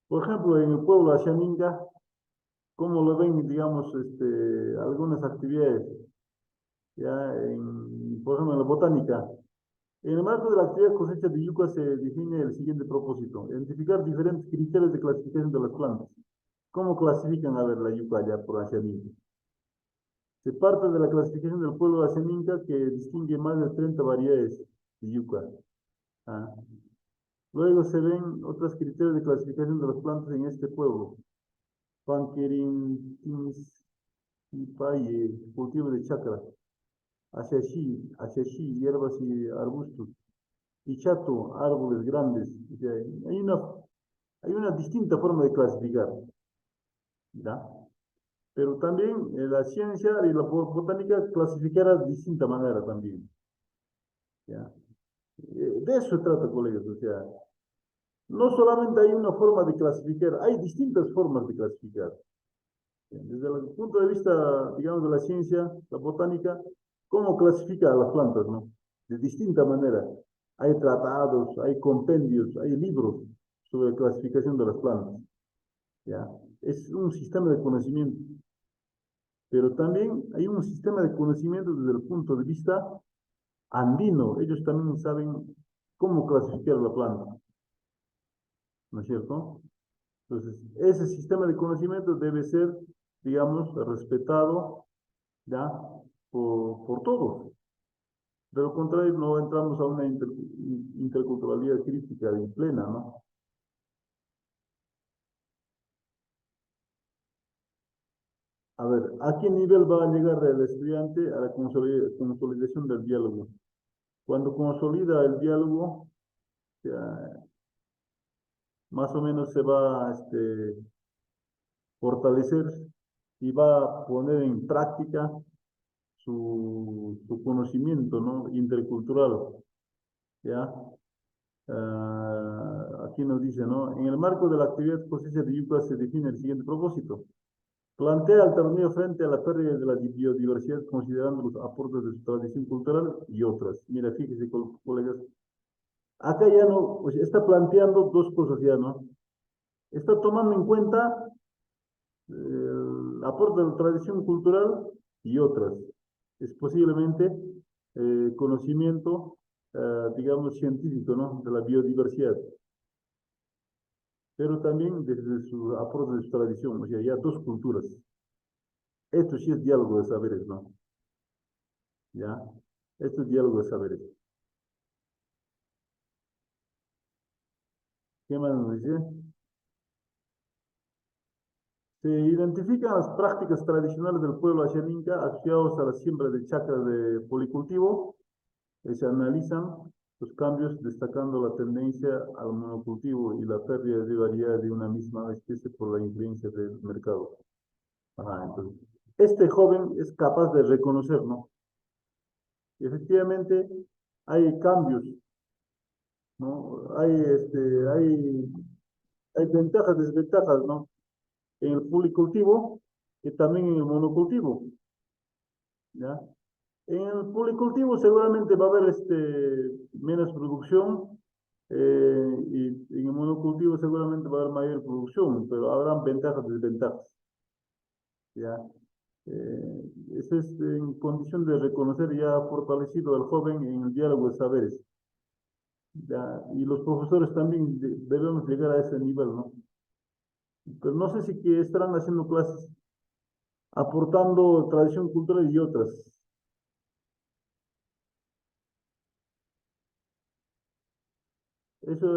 por ejemplo, en el pueblo Ashaninga, ¿cómo lo ven, digamos, algunas actividades, ya por ejemplo, en la botánica? En el marco de la actividad cosecha de yuca se define el siguiente propósito: identificar diferentes criterios de clasificación de las plantas. ¿Cómo clasifican, a ver, la yuca allá por Ashaninga? Se parte de la clasificación del pueblo Aseninca que distingue más de 30 variedades de yuca. Ah. Luego se ven otros criterios de clasificación de las plantas en este pueblo. Panquerin, Tipaye, cultivo de chacra. Ashashi, hierbas y arbustos. Y chato, árboles grandes. O sea, hay una distinta forma de clasificar, ¿ya? Pero también la ciencia y la botánica clasificará de distinta manera también, ¿ya? De eso se trata, colegas, o sea, no solamente hay una forma de clasificar, hay distintas formas de clasificar. Desde el punto de vista, digamos, de la ciencia, la botánica, ¿cómo clasifica a las plantas, no? De distinta manera. Hay tratados, hay compendios, hay libros sobre clasificación de las plantas, ¿ya? Es un sistema de conocimiento, pero también hay un sistema de conocimiento desde el punto de vista andino. Ellos también saben cómo clasificar la planta, ¿no es cierto? Entonces, ese sistema de conocimiento debe ser, digamos, respetado, ¿ya? Por todos. De lo contrario, no entramos a una interculturalidad crítica y plena, ¿no? A ver, ¿a qué nivel va a llegar el estudiante a la consolidación del diálogo? Cuando consolida el diálogo, ya, más o menos se va a fortalecer y va a poner en práctica su conocimiento, ¿no? Intercultural, ¿ya? Aquí nos dice, ¿no? En el marco de la actividad cosecha de yuca se define el siguiente propósito. Plantea el torneo frente a la pérdida de la biodiversidad considerando los aportes de su tradición cultural y otras. Mira, fíjese, colegas, acá ya no, o sea, está planteando dos cosas ya, ¿no? Está tomando en cuenta el aporte de la tradición cultural y otras. Es posiblemente conocimiento, digamos, científico, ¿no? De la biodiversidad, pero también desde su aporte de su tradición, o sea, ya dos culturas. Esto sí es diálogo de saberes, ¿no? ¿Ya? Esto es diálogo de saberes. ¿Qué más nos dice? Se identifican las prácticas tradicionales del pueblo Ashaninka asociados a la siembra de chacras de policultivo. Se analizan los cambios destacando la tendencia al monocultivo y la pérdida de variedad de una misma especie por la influencia del mercado. Entonces, este joven es capaz de reconocer, ¿no? Efectivamente, hay cambios, ¿no? Hay ventajas, desventajas, ¿no? En el policultivo y también en el monocultivo, ¿ya? En el policultivo seguramente va a haber menos producción y en el monocultivo seguramente va a haber mayor producción, pero habrán ventajas y desventajas, ¿ya? Eso es en condición de reconocer ya fortalecido al joven en el diálogo de saberes, ¿ya? Y los profesores también debemos llegar a ese nivel, ¿no? Pero no sé si que estarán haciendo clases aportando tradición cultural y otras. Eso,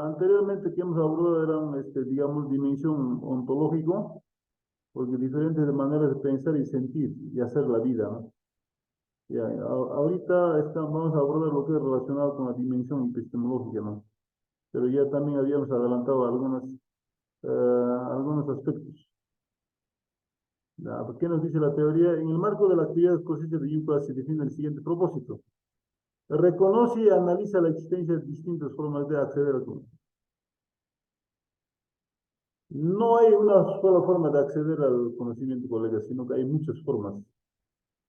anteriormente que hemos hablado eran, digamos, dimensión ontológico, porque diferentes maneras de pensar y sentir y hacer la vida, ¿no? Ya, ahorita vamos a abordar lo que es relacionado con la dimensión epistemológica, ¿no? Pero ya también habíamos adelantado algunos aspectos. ¿Qué nos dice la teoría? En el marco de la actividad cosecha de yuca se define el siguiente propósito. Reconoce y analiza la existencia de distintas formas de acceder al conocimiento. No hay una sola forma de acceder al conocimiento, colegas, sino que hay muchas formas.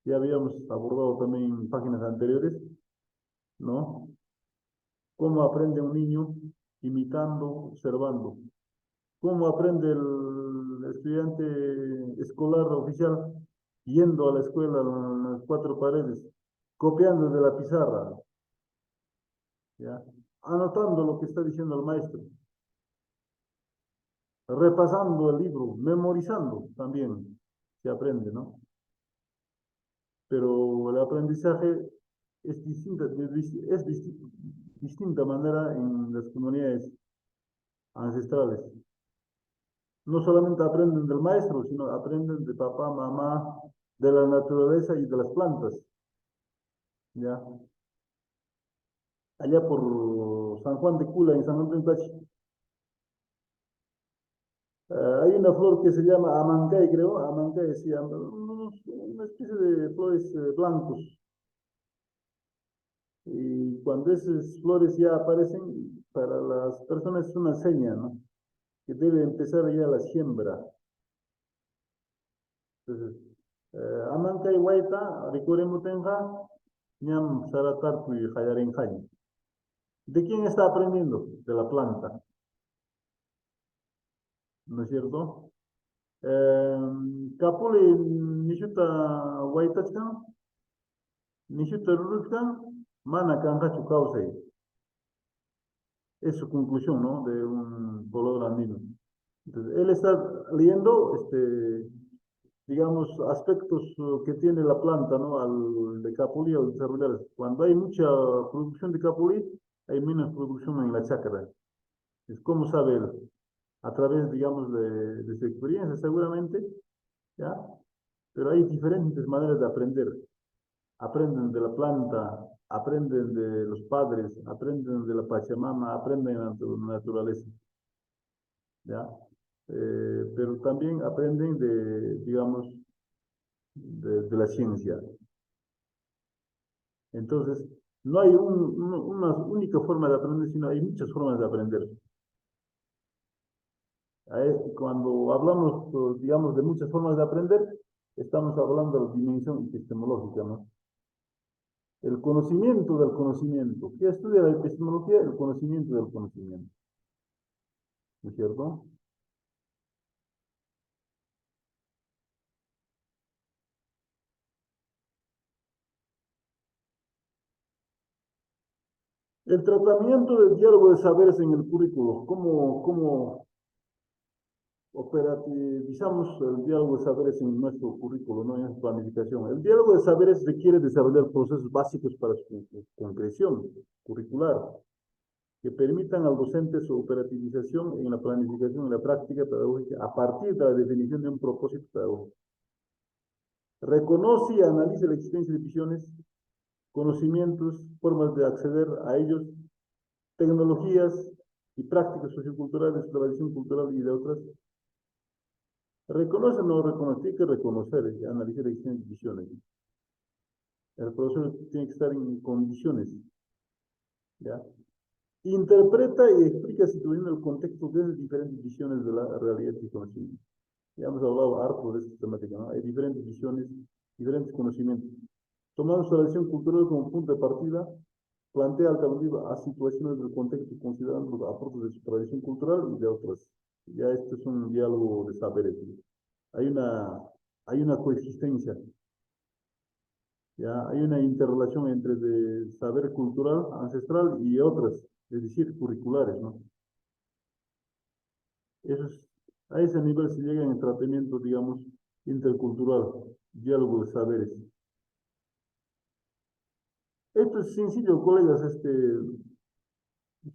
Ya habíamos abordado también en páginas anteriores, ¿no? ¿Cómo aprende un niño? Imitando, observando. ¿Cómo aprende el estudiante escolar oficial? Yendo a la escuela, a las cuatro paredes, copiando de la pizarra, ¿ya? Anotando lo que está diciendo el maestro, repasando el libro, memorizando también se aprende, ¿no? pero el aprendizaje es distinta manera en las comunidades ancestrales. No solamente aprenden del maestro, sino aprenden de papá, mamá, de la naturaleza y de las plantas, ¿ya? Allá por San Juan de Cula, en San Juan de Rinpachi, hay una flor que se llama amancay, creo, amancay se llama, una especie de flores blancos. Y cuando esas flores ya aparecen, para las personas es una seña, ¿no? Que debe empezar ya la siembra. Entonces, amancay guaita, recuremutenja, ñam saratarpu y hayarenjay. ¿De quién está aprendiendo? De la planta, ¿no es cierto? Kapuli nishuta guaitachkan, nishuta rurutkan, mana kanjachu kausay. Es su conclusión, ¿no? De un poblador andino. Entonces, él está leyendo, digamos, aspectos que tiene la planta, ¿no? Al de capulí, al desarrollar. Cuando hay mucha producción de capulí, hay menos producción en la chacra. Es como sabe él, a través, digamos, de su experiencia, seguramente, ¿ya? Pero hay diferentes maneras de aprender. Aprenden de la planta, aprenden de los padres, aprenden de la Pachamama, aprenden de la naturaleza, ¿ya? Pero también aprenden de, digamos, de la ciencia. Entonces, no hay una única forma de aprender, sino hay muchas formas de aprender. Cuando hablamos, digamos, de muchas formas de aprender, estamos hablando de la dimensión epistemológica, ¿no? El conocimiento del conocimiento. ¿Qué estudia la epistemología? El conocimiento del conocimiento. ¿No es cierto? El tratamiento del diálogo de saberes en el currículo. ¿Cómo operativizamos el diálogo de saberes en nuestro currículo, no en nuestra planificación? El diálogo de saberes requiere desarrollar procesos básicos para su concreción curricular que permitan al docente su operativización en la planificación y la práctica pedagógica a partir de la definición de un propósito pedagógico. Reconoce y analiza la existencia de visiones, conocimientos, formas de acceder a ellos, tecnologías y prácticas socioculturales, tradición cultural y de otras. Reconoce o no reconoce, tiene que reconocer y analizar la existencia de visiones. El profesor tiene que estar en condiciones, ¿ya? Interpreta y explica situaciones en el contexto desde diferentes visiones de la realidad y conocimiento. Ya hemos hablado harto de esta temática, ¿no? Hay diferentes visiones, diferentes conocimientos. Tomando su tradición cultural como punto de partida, plantea alternativas a situaciones del contexto considerando los aportes de su tradición cultural y de otras. Ya este es un diálogo de saberes, ¿no? Hay una, hay una coexistencia, ya hay una interrelación entre el saber cultural ancestral y otras, es decir, curriculares, ¿no? Eso es, a ese nivel se llega en el tratamiento, digamos, intercultural, diálogo de saberes. Esto es sencillo, colegas,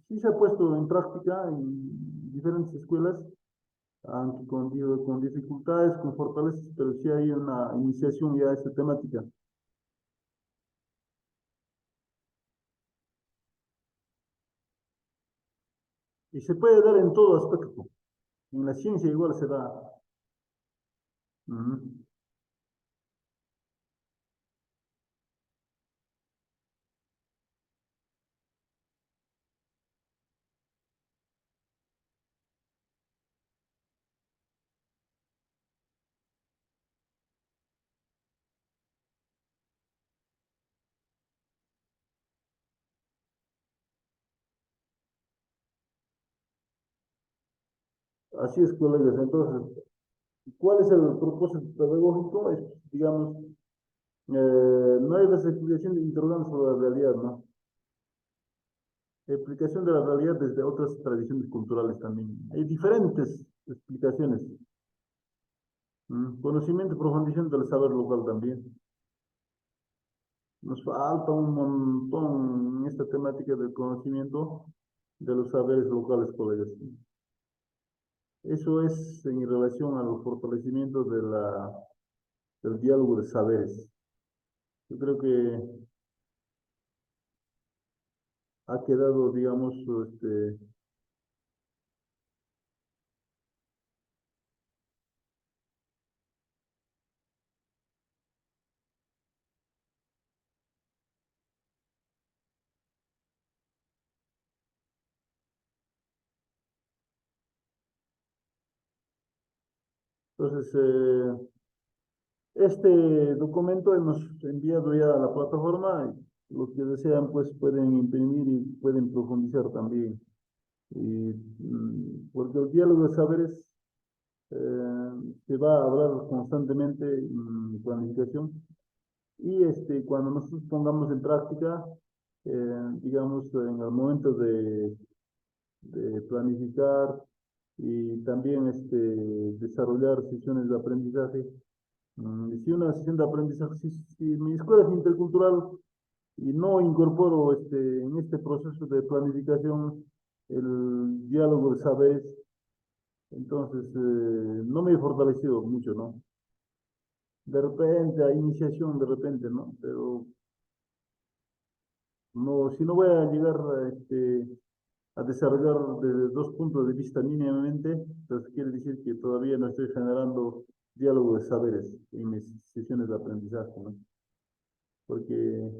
sí se ha puesto en práctica en diferentes escuelas, aunque con dificultades, con fortalezas, pero sí hay una iniciación ya a esta temática. Y se puede dar en todo aspecto. En la ciencia igual se da. Ujú. Así es, colegas. Entonces, ¿cuál es el propósito pedagógico? Es, digamos, no hay desexplicación de interrogantes sobre la realidad, ¿no? Explicación de la realidad desde otras tradiciones culturales también. Hay diferentes explicaciones. Conocimiento y profundización del saber local también. nos falta un montón en esta temática del conocimiento de los saberes locales, colegas. Eso es en relación a los fortalecimientos del diálogo de saberes. Yo creo que ha quedado, digamos, entonces, este documento hemos enviado ya a la plataforma. Y los que desean, pues pueden imprimir y pueden profundizar también. Porque el diálogo de saberes se va a hablar constantemente en planificación y cuando nosotros pongamos en práctica, digamos, en el momento de planificar y también desarrollar sesiones de aprendizaje. Si una sesión de aprendizaje, si mi escuela es intercultural y no incorporo en este proceso de planificación el diálogo de saberes, entonces no me he fortalecido mucho, ¿no? De repente, a iniciación, de repente, ¿no? Pero no, si no voy a llegar a desarrollar desde dos puntos de vista mínimamente, entonces quiere decir que todavía no estoy generando diálogo de saberes en mis sesiones de aprendizaje, ¿no? Porque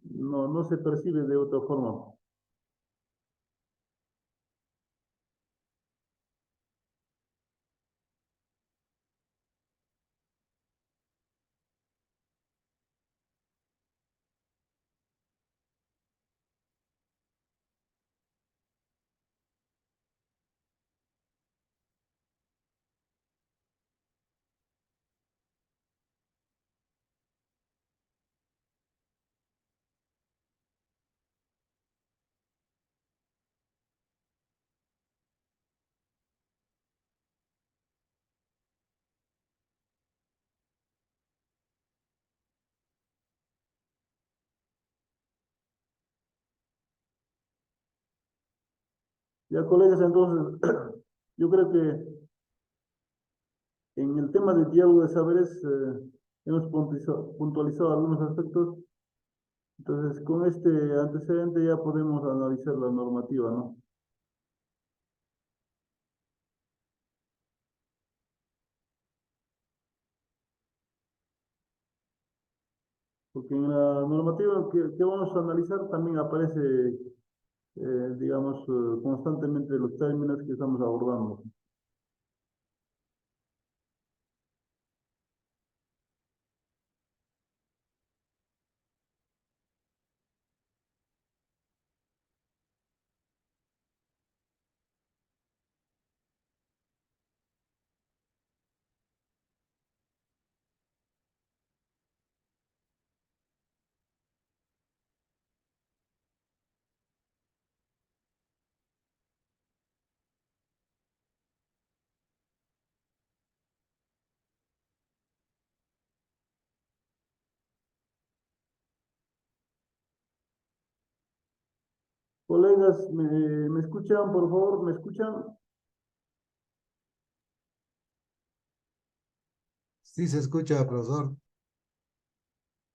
no se percibe de otra forma. Ya, colegas, entonces, yo creo que en el tema del diálogo de saberes hemos puntualizado algunos aspectos. Entonces, con este antecedente ya podemos analizar la normativa, ¿no? Porque en la normativa que vamos a analizar también aparece, digamos, constantemente los términos que estamos abordando. Colegas, ¿me escuchan, por favor? ¿Me escuchan? Sí, se escucha, profesor.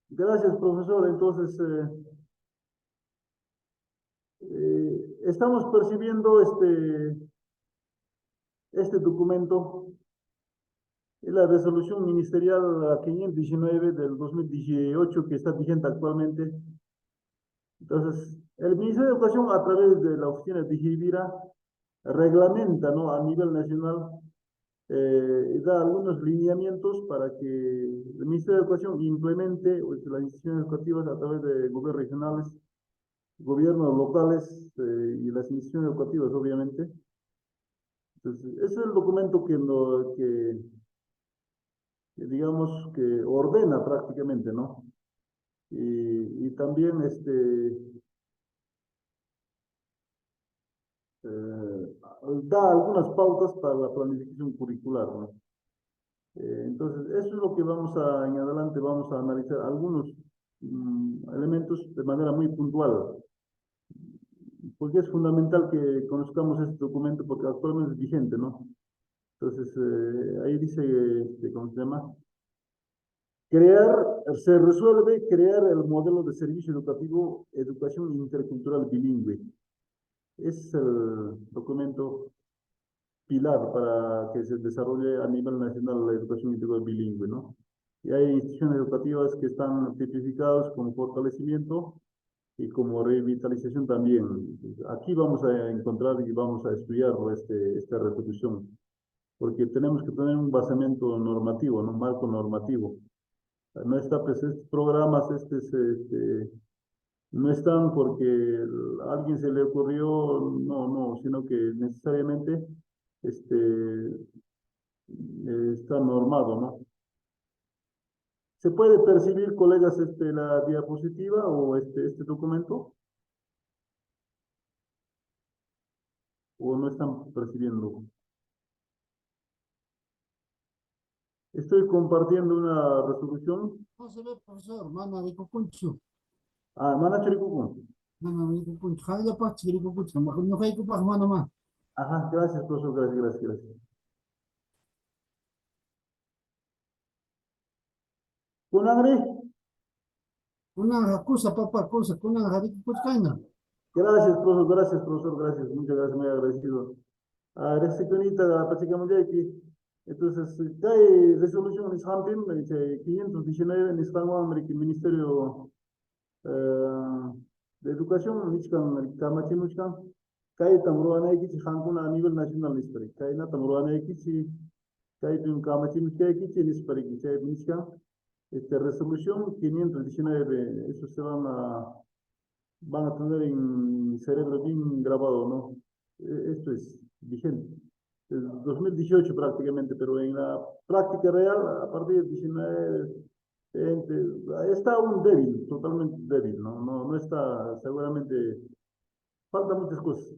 Gracias, profesor. Entonces, estamos percibiendo este documento, es la resolución ministerial 519 del 2018 que está vigente actualmente. Entonces, el Ministerio de Educación, a través de la oficina de Gibira, reglamenta, ¿no? A nivel nacional, da algunos lineamientos para que el Ministerio de Educación implemente las instituciones educativas a través de gobiernos regionales, gobiernos locales y las instituciones educativas, obviamente. Entonces, ese es el documento que digamos, que ordena prácticamente, ¿no? Y también da algunas pautas para la planificación curricular, ¿no? Entonces, eso es lo que vamos a, en adelante, vamos a analizar algunos. elementos de manera muy puntual, porque es fundamental que conozcamos este documento porque actualmente es vigente, ¿no? Entonces, ahí dice, ¿cómo se llama? Se resuelve crear el modelo de servicio educativo, educación intercultural bilingüe. Es el documento pilar para que se desarrolle a nivel nacional la educación integral bilingüe, ¿no? Y hay instituciones educativas que están tipificadas como fortalecimiento y como revitalización también. Aquí vamos a encontrar y vamos a estudiar esta resolución, porque tenemos que tener un basamento normativo, ¿no? Un marco normativo. No está, pues, estos programas, no están porque a alguien se le ocurrió, no, no, sino que necesariamente está normado, ¿no? ¿Se puede percibir, colegas, la diapositiva o este documento? ¿O no están percibiendo? Estoy compartiendo una resolución. No se ve, profesor, mana de cucunchu. Ah, Manacharicucu. Mana de cucunchu. Jaya pa, chiri cucunchu. No hay que pas, mana ma. Ajá, gracias, profesor, gracias, gracias, gracias. Kunangri, Una cosa, papá, cosa, una jari cucunchu. gracias, profesor, gracias, muchas gracias, muy agradecido. Recepcionista, prácticamente aquí. Entonces, hay resolución en Hampin, 519 en Istanbul, el Ministerio de Educación, Michigan, Kamachi, Michigan. Kay tamruana iki hankuna a nivel nacional hispari. Kay na tamruana iki kay pim Kamachi, Michigan, iki hispari, Michigan. Resolución 519, eso van a tener en cerebro bien grabado, ¿no? Esto es vigente. Desde 2018 prácticamente, pero en la práctica real, a partir de 19, 20, está aún débil, totalmente débil, ¿no? No, no está, seguramente, falta muchas cosas.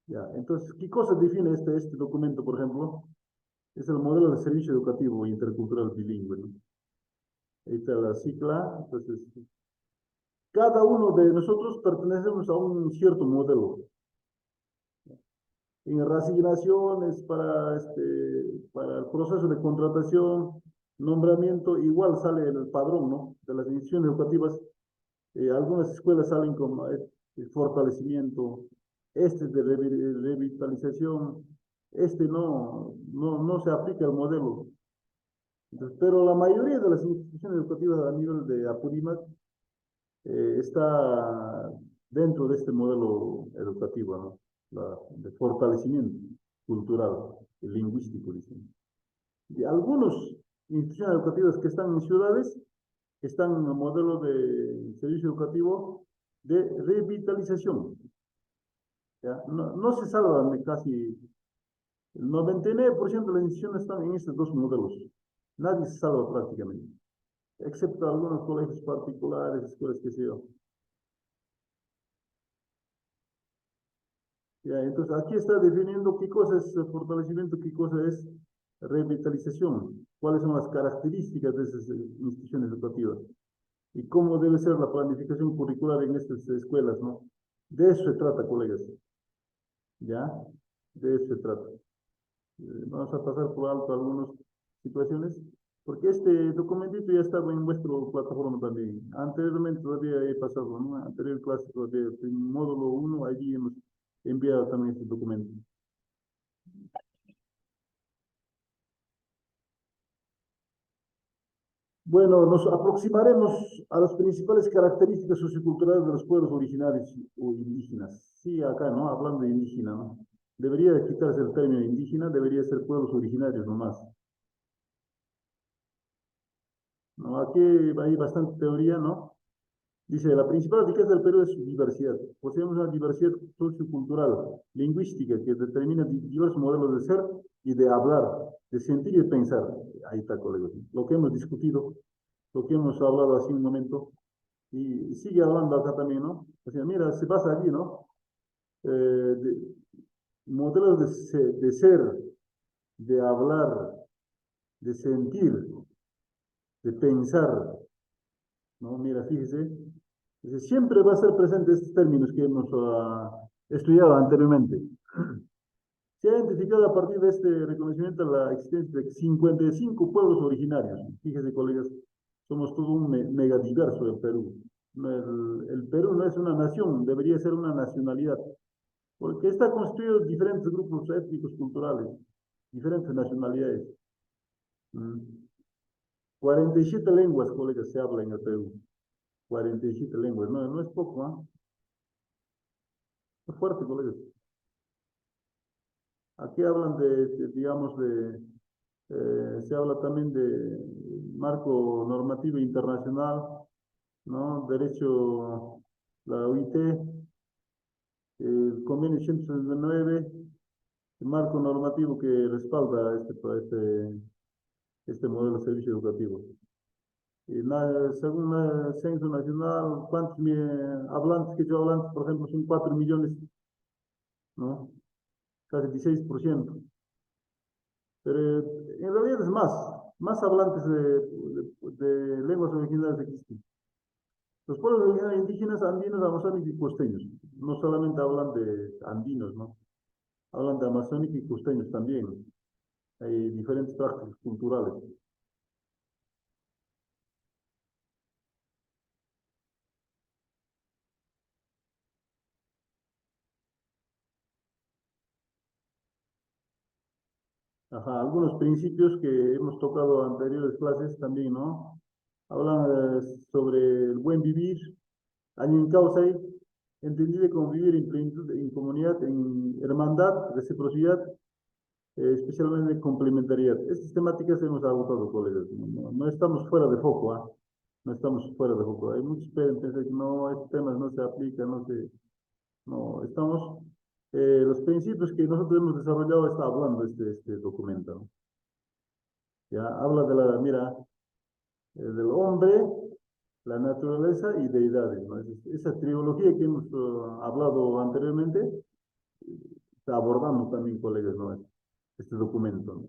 Ya, entonces, ¿qué cosa define este documento, por ejemplo? Es el modelo de servicio educativo intercultural bilingüe, ¿no? Ahí está la sigla, entonces, cada uno de nosotros pertenecemos a un cierto modelo. En reasignaciones para el proceso de contratación, nombramiento, igual sale el padrón, ¿no? De las instituciones educativas. Algunas escuelas salen con fortalecimiento, de revitalización, no se aplica el modelo. Entonces, pero la mayoría de las instituciones educativas a nivel de Apurímac está dentro de este modelo educativo, ¿no? De fortalecimiento cultural y lingüístico, dicen. Y algunas instituciones educativas que están en ciudades están en el modelo de servicio educativo de revitalización. ¿Ya? No, no se salvan de casi el 99% de las instituciones están en estos dos modelos. Nadie se salva prácticamente, excepto algunos colegios particulares, escuelas que sé yo. Ya, entonces, aquí está definiendo qué cosa es fortalecimiento, qué cosa es revitalización, cuáles son las características de esas instituciones educativas y cómo debe ser la planificación curricular en estas escuelas, ¿no? De eso se trata, colegas, ¿ya? De eso se trata. Vamos a pasar por alto algunas situaciones, porque este documentito ya estaba en vuestra plataforma también. Anteriormente todavía he pasado, ¿no? Anterior clase todavía, en módulo 1, allí hemos enviado también este documento. Bueno, nos aproximaremos a las principales características socioculturales de los pueblos originarios o indígenas. Sí, acá, ¿no? Hablando de indígena, ¿no? Debería de quitarse el término indígena, debería ser pueblos originarios nomás. ¿No? Aquí hay bastante teoría, ¿no? Dice, la principal riqueza del Perú es su diversidad. Poseemos una diversidad sociocultural, lingüística, que determina diversos modelos de ser y de hablar, de sentir y de pensar. Ahí está, colegos. Lo que hemos discutido, lo que hemos hablado hace un momento, y sigue hablando acá también, ¿no? O sea, mira, se pasa allí, ¿no? De modelos de ser, de hablar, de sentir, de pensar, ¿no? Mira, fíjese, siempre va a ser presente estos términos que hemos estudiado anteriormente. Se ha identificado a partir de este reconocimiento la existencia de 55 pueblos originarios. Fíjese, colegas, somos todo un megadiverso del Perú. El Perú no es una nación, debería ser una nacionalidad, porque está constituido de diferentes grupos étnicos, culturales, diferentes nacionalidades. 47 lenguas, colegas, se habla en el Perú. 47 lenguas, no, no es poco, ¿ah? Es fuerte, colegas. Aquí hablan digamos, se habla también de marco normativo internacional, ¿no? Derecho, la OIT, el convenio 169, el marco normativo que respalda este modelo de servicio educativo. Según el Censo Nacional, ¿cuántos hablantes que yo hablantes, por ejemplo, son 4 millones, ¿no? Casi 16%. Pero en realidad es más hablantes de lenguas originales existen. Los pueblos originarios indígenas, andinos, amazónicos y costeños, no solamente hablan de andinos, ¿no? Hablan de amazónicos y costeños también. Hay diferentes prácticas culturales. Ajá, algunos principios que hemos tocado en anteriores clases también, ¿no? Hablan sobre el buen vivir, Añincausay, entendido como vivir en plenitud, en comunidad, en hermandad, reciprocidad, especialmente en complementariedad. Estas temáticas hemos agotado, colegas. No estamos fuera de foco, ¿ah? No estamos fuera de foco. Hay muchos que piensan que no, estos temas no se aplican, no, estamos, los principios que nosotros hemos desarrollado está hablando este documento, ¿no? Ya habla mira, del hombre, la naturaleza y deidades, ¿no? Esa trilogía que hemos hablado anteriormente, está abordando también, colegas, ¿no? Este documento, ¿no?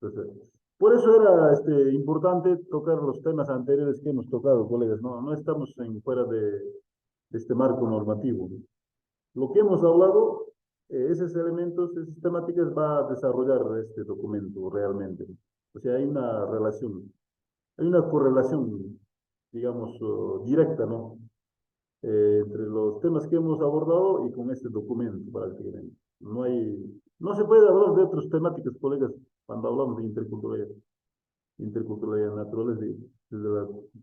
Entonces, por eso era importante tocar los temas anteriores que hemos tocado, colegas, ¿no? No estamos fuera de este marco normativo, ¿no? Lo que hemos hablado, esos elementos, esas temáticas va a desarrollar este documento realmente, ¿no? O sea, hay una relación, hay una correlación, digamos, directa, ¿no? Entre los temas que hemos abordado y con este documento prácticamente. No se puede hablar de otras temáticas, colegas, cuando hablamos de interculturalidad natural, desde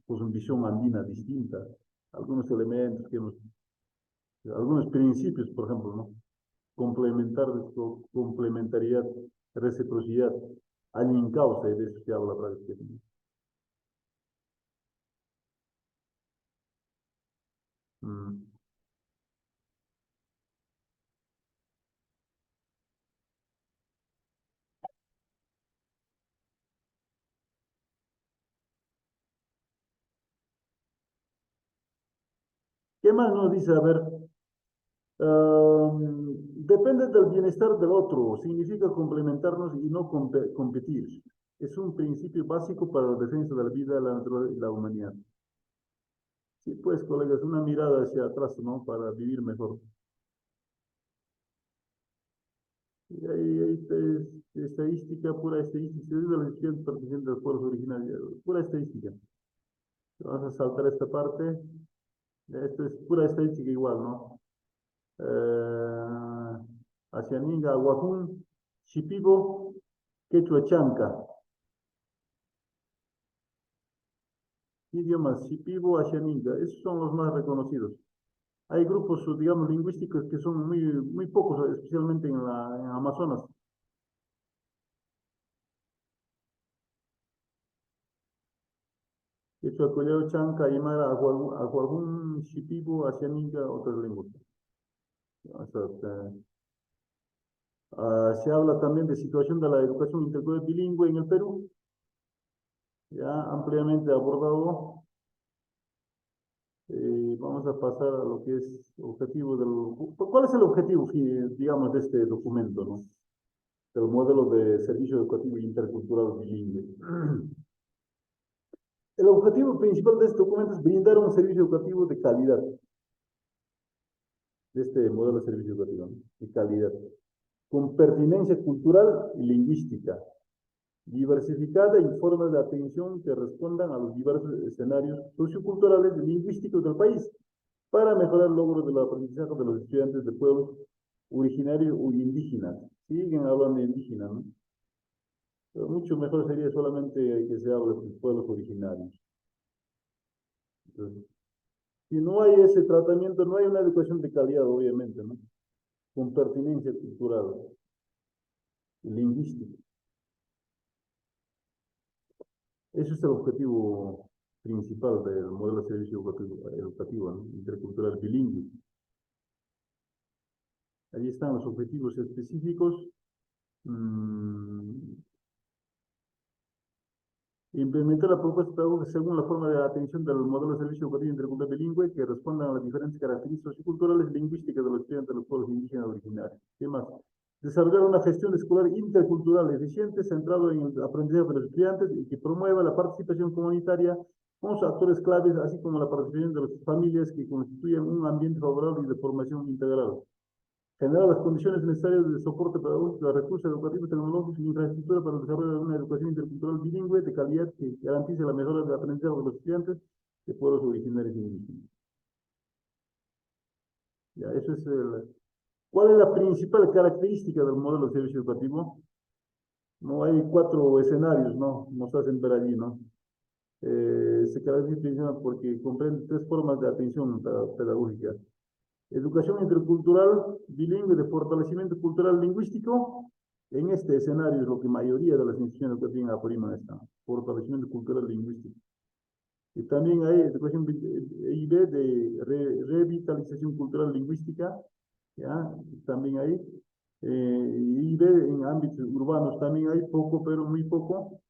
pues, una visión andina distinta. Algunos elementos algunos principios, por ejemplo, ¿no? Complementariedad, reciprocidad, in causa, y de eso se habla prácticamente. Mm. ¿Qué más nos dice? A ver, depende del bienestar del otro, significa complementarnos y no competir. Es un principio básico para la defensa de la vida, la naturaleza y la humanidad. Sí, pues, colegas, una mirada hacia atrás, ¿no? Para vivir mejor. Y ahí estadística, pura estadística, se dice la gestión participación de los pueblos originarios, pura estadística. Vamos a saltar esta parte. Esto es pura estadística igual, ¿no? Asianinga, Aguajún, Shipibo, Quechua Chanca. Idiomas Shipibo, Asianinga, esos son los más reconocidos. Hay grupos, digamos, lingüísticos que son muy pocos, especialmente en Amazonas. Quechua, Collao, Chanca, Aymara, Aguajún, Shipibo, Asianinga, otras lenguas. Se habla también de situación de la educación intercultural bilingüe en el Perú, ya ampliamente abordado. Vamos a pasar a lo que es objetivo ¿Cuál es el objetivo, digamos, de este documento, ¿no? Del modelo de servicio educativo intercultural bilingüe. El objetivo principal de este documento es brindar un servicio educativo de calidad, de este modelo de servicio educativo, ¿no? De calidad, con pertinencia cultural y lingüística, diversificada y formas de atención que respondan a los diversos escenarios socioculturales y lingüísticos del país, para mejorar el logro del aprendizaje de los estudiantes de pueblos originarios o indígenas. Siguen hablando de indígenas, ¿no? Pero mucho mejor sería solamente que se hable de pueblos originarios. Entonces, si no hay ese tratamiento, no hay una educación de calidad, obviamente, ¿no? Con pertinencia cultural y lingüística. Ese es el objetivo principal del modelo de servicio educativo, ¿no? Intercultural bilingüe. Allí están los objetivos específicos. Implementar la propuesta pedagógica según la forma de atención del modelo de servicio educativo intercultural bilingüe que respondan a las diferentes características socioculturales y lingüísticas de los estudiantes de los pueblos indígenas originarios. ¿Qué más? Desarrollar una gestión escolar intercultural eficiente, centrado en el aprendizaje de los estudiantes y que promueva la participación comunitaria con los actores claves, así como la participación de las familias que constituyen un ambiente favorable y de formación integral. Generar las condiciones necesarias de soporte pedagógico, recursos educativos, tecnológicos y infraestructura para el desarrollo de una educación intercultural bilingüe de calidad que garantice la mejora del aprendizaje de los estudiantes de pueblos originarios y indígenas. Ya, eso es ¿cuál es la principal característica del modelo de servicio educativo? No hay 4 escenarios, ¿no? Nos hacen ver allí, ¿no? Se caracteriza porque comprende 3 formas de atención pedagógica. Educación intercultural bilingüe de fortalecimiento cultural lingüístico. En este escenario es lo que mayoría de las instituciones educativas en Apurímac están. Fortalecimiento cultural lingüístico. Y también hay educación IB de revitalización cultural lingüística. ¿Ya? También hay. IB en ámbitos urbanos también hay poco, pero muy poco.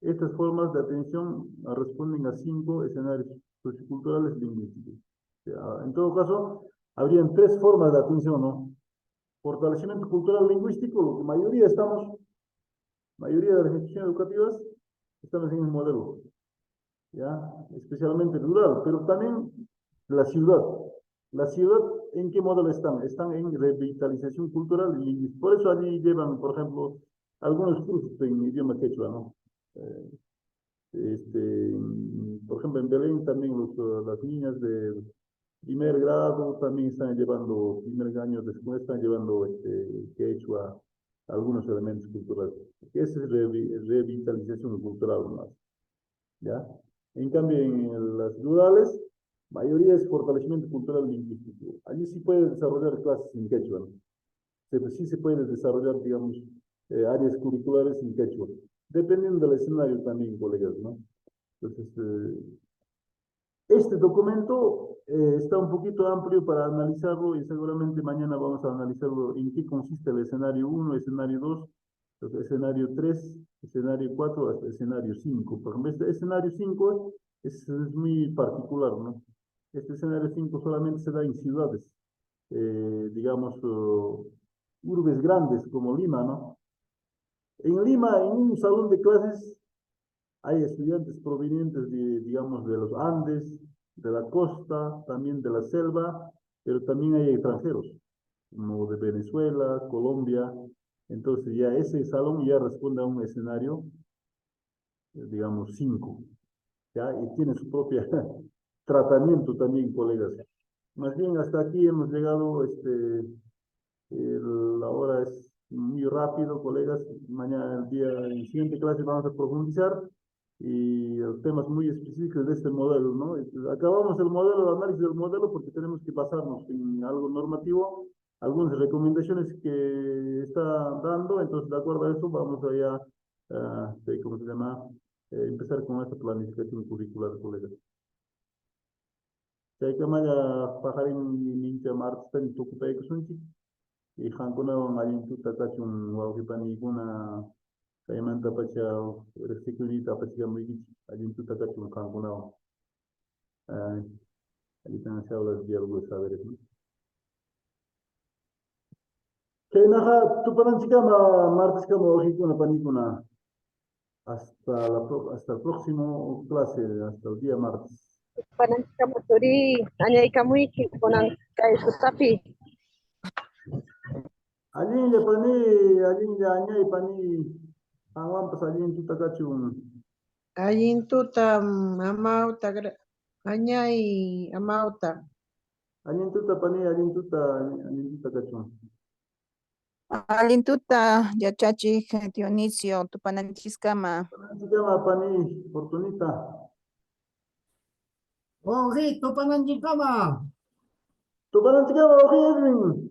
Estas formas de atención responden a 5 escenarios socioculturales lingüísticos. En todo caso, habrían 3 formas de atención, ¿no? Fortalecimiento cultural lingüístico, lo que mayoría de las instituciones educativas estamos en el modelo, ¿ya? Especialmente rural, pero también la ciudad. La ciudad, ¿en qué modelo están? Están en revitalización cultural y lingüística. Por eso allí llevan, por ejemplo, algunos cursos en idioma quechua, ¿no? Por ejemplo, en Belén también las niñas de primer grado también están llevando, primer año de escuela están llevando quechua, algunos elementos culturales. Esa es revitalización cultural más, ¿ya? En cambio, en las rurales, mayoría es fortalecimiento cultural lingüístico. Allí sí puede desarrollar clases en quechua, ¿no? Sí se puede desarrollar, digamos, áreas curriculares en quechua, dependiendo del escenario también, colegas, ¿no? Entonces, este documento está un poquito amplio para analizarlo y seguramente mañana vamos a analizarlo en qué consiste el escenario 1, escenario 2, escenario 3, escenario 4, hasta escenario 5. Por ejemplo, este escenario 5 es muy particular, ¿no? Este escenario 5 solamente se da en ciudades, digamos, urbes grandes como Lima, ¿no? En Lima, en un salón de clases, hay estudiantes provenientes de, digamos, de los Andes, de la costa, también de la selva, pero también hay extranjeros, como de Venezuela, Colombia. Entonces ya ese salón ya responde a un escenario, digamos, 5, ¿ya? Y tiene su propio tratamiento también, colegas. Más bien, hasta aquí hemos llegado, la hora es muy rápido, colegas. Mañana, en la siguiente clase vamos a profundizar y los temas muy específicos de este modelo, ¿no? Acabamos el modelo, el análisis del modelo, porque tenemos que basarnos en algo normativo, algunas recomendaciones que está dando, entonces de acuerdo a eso vamos allá, ¿cómo se llama? Empezar con esta planificación curricular, colegas. Maya pajarin nincha martes en tukupay kusunchi y hankuna malin tuta kachun wawkipani kuna kaymanta pacha security pacha muy allin tuta kachun hankuna allí están las diálogos saberes, ¿no? Kay naha tuparan chika martes kama wajikuna panikuna hasta el próximo clase, hasta el día martes. Pananchikamuchuri, añaykamuyki, kunan kay sutapi. Allí le añay pani, pues allí tuta kachun. Allintuta amauta añay amauta Allí tuta kachun. Alintuta yachachik Dionisio Tupananchiskama. Se llama pani, oportunita. Ojito, pananjikama. Tupananchikama, oye, Edwin.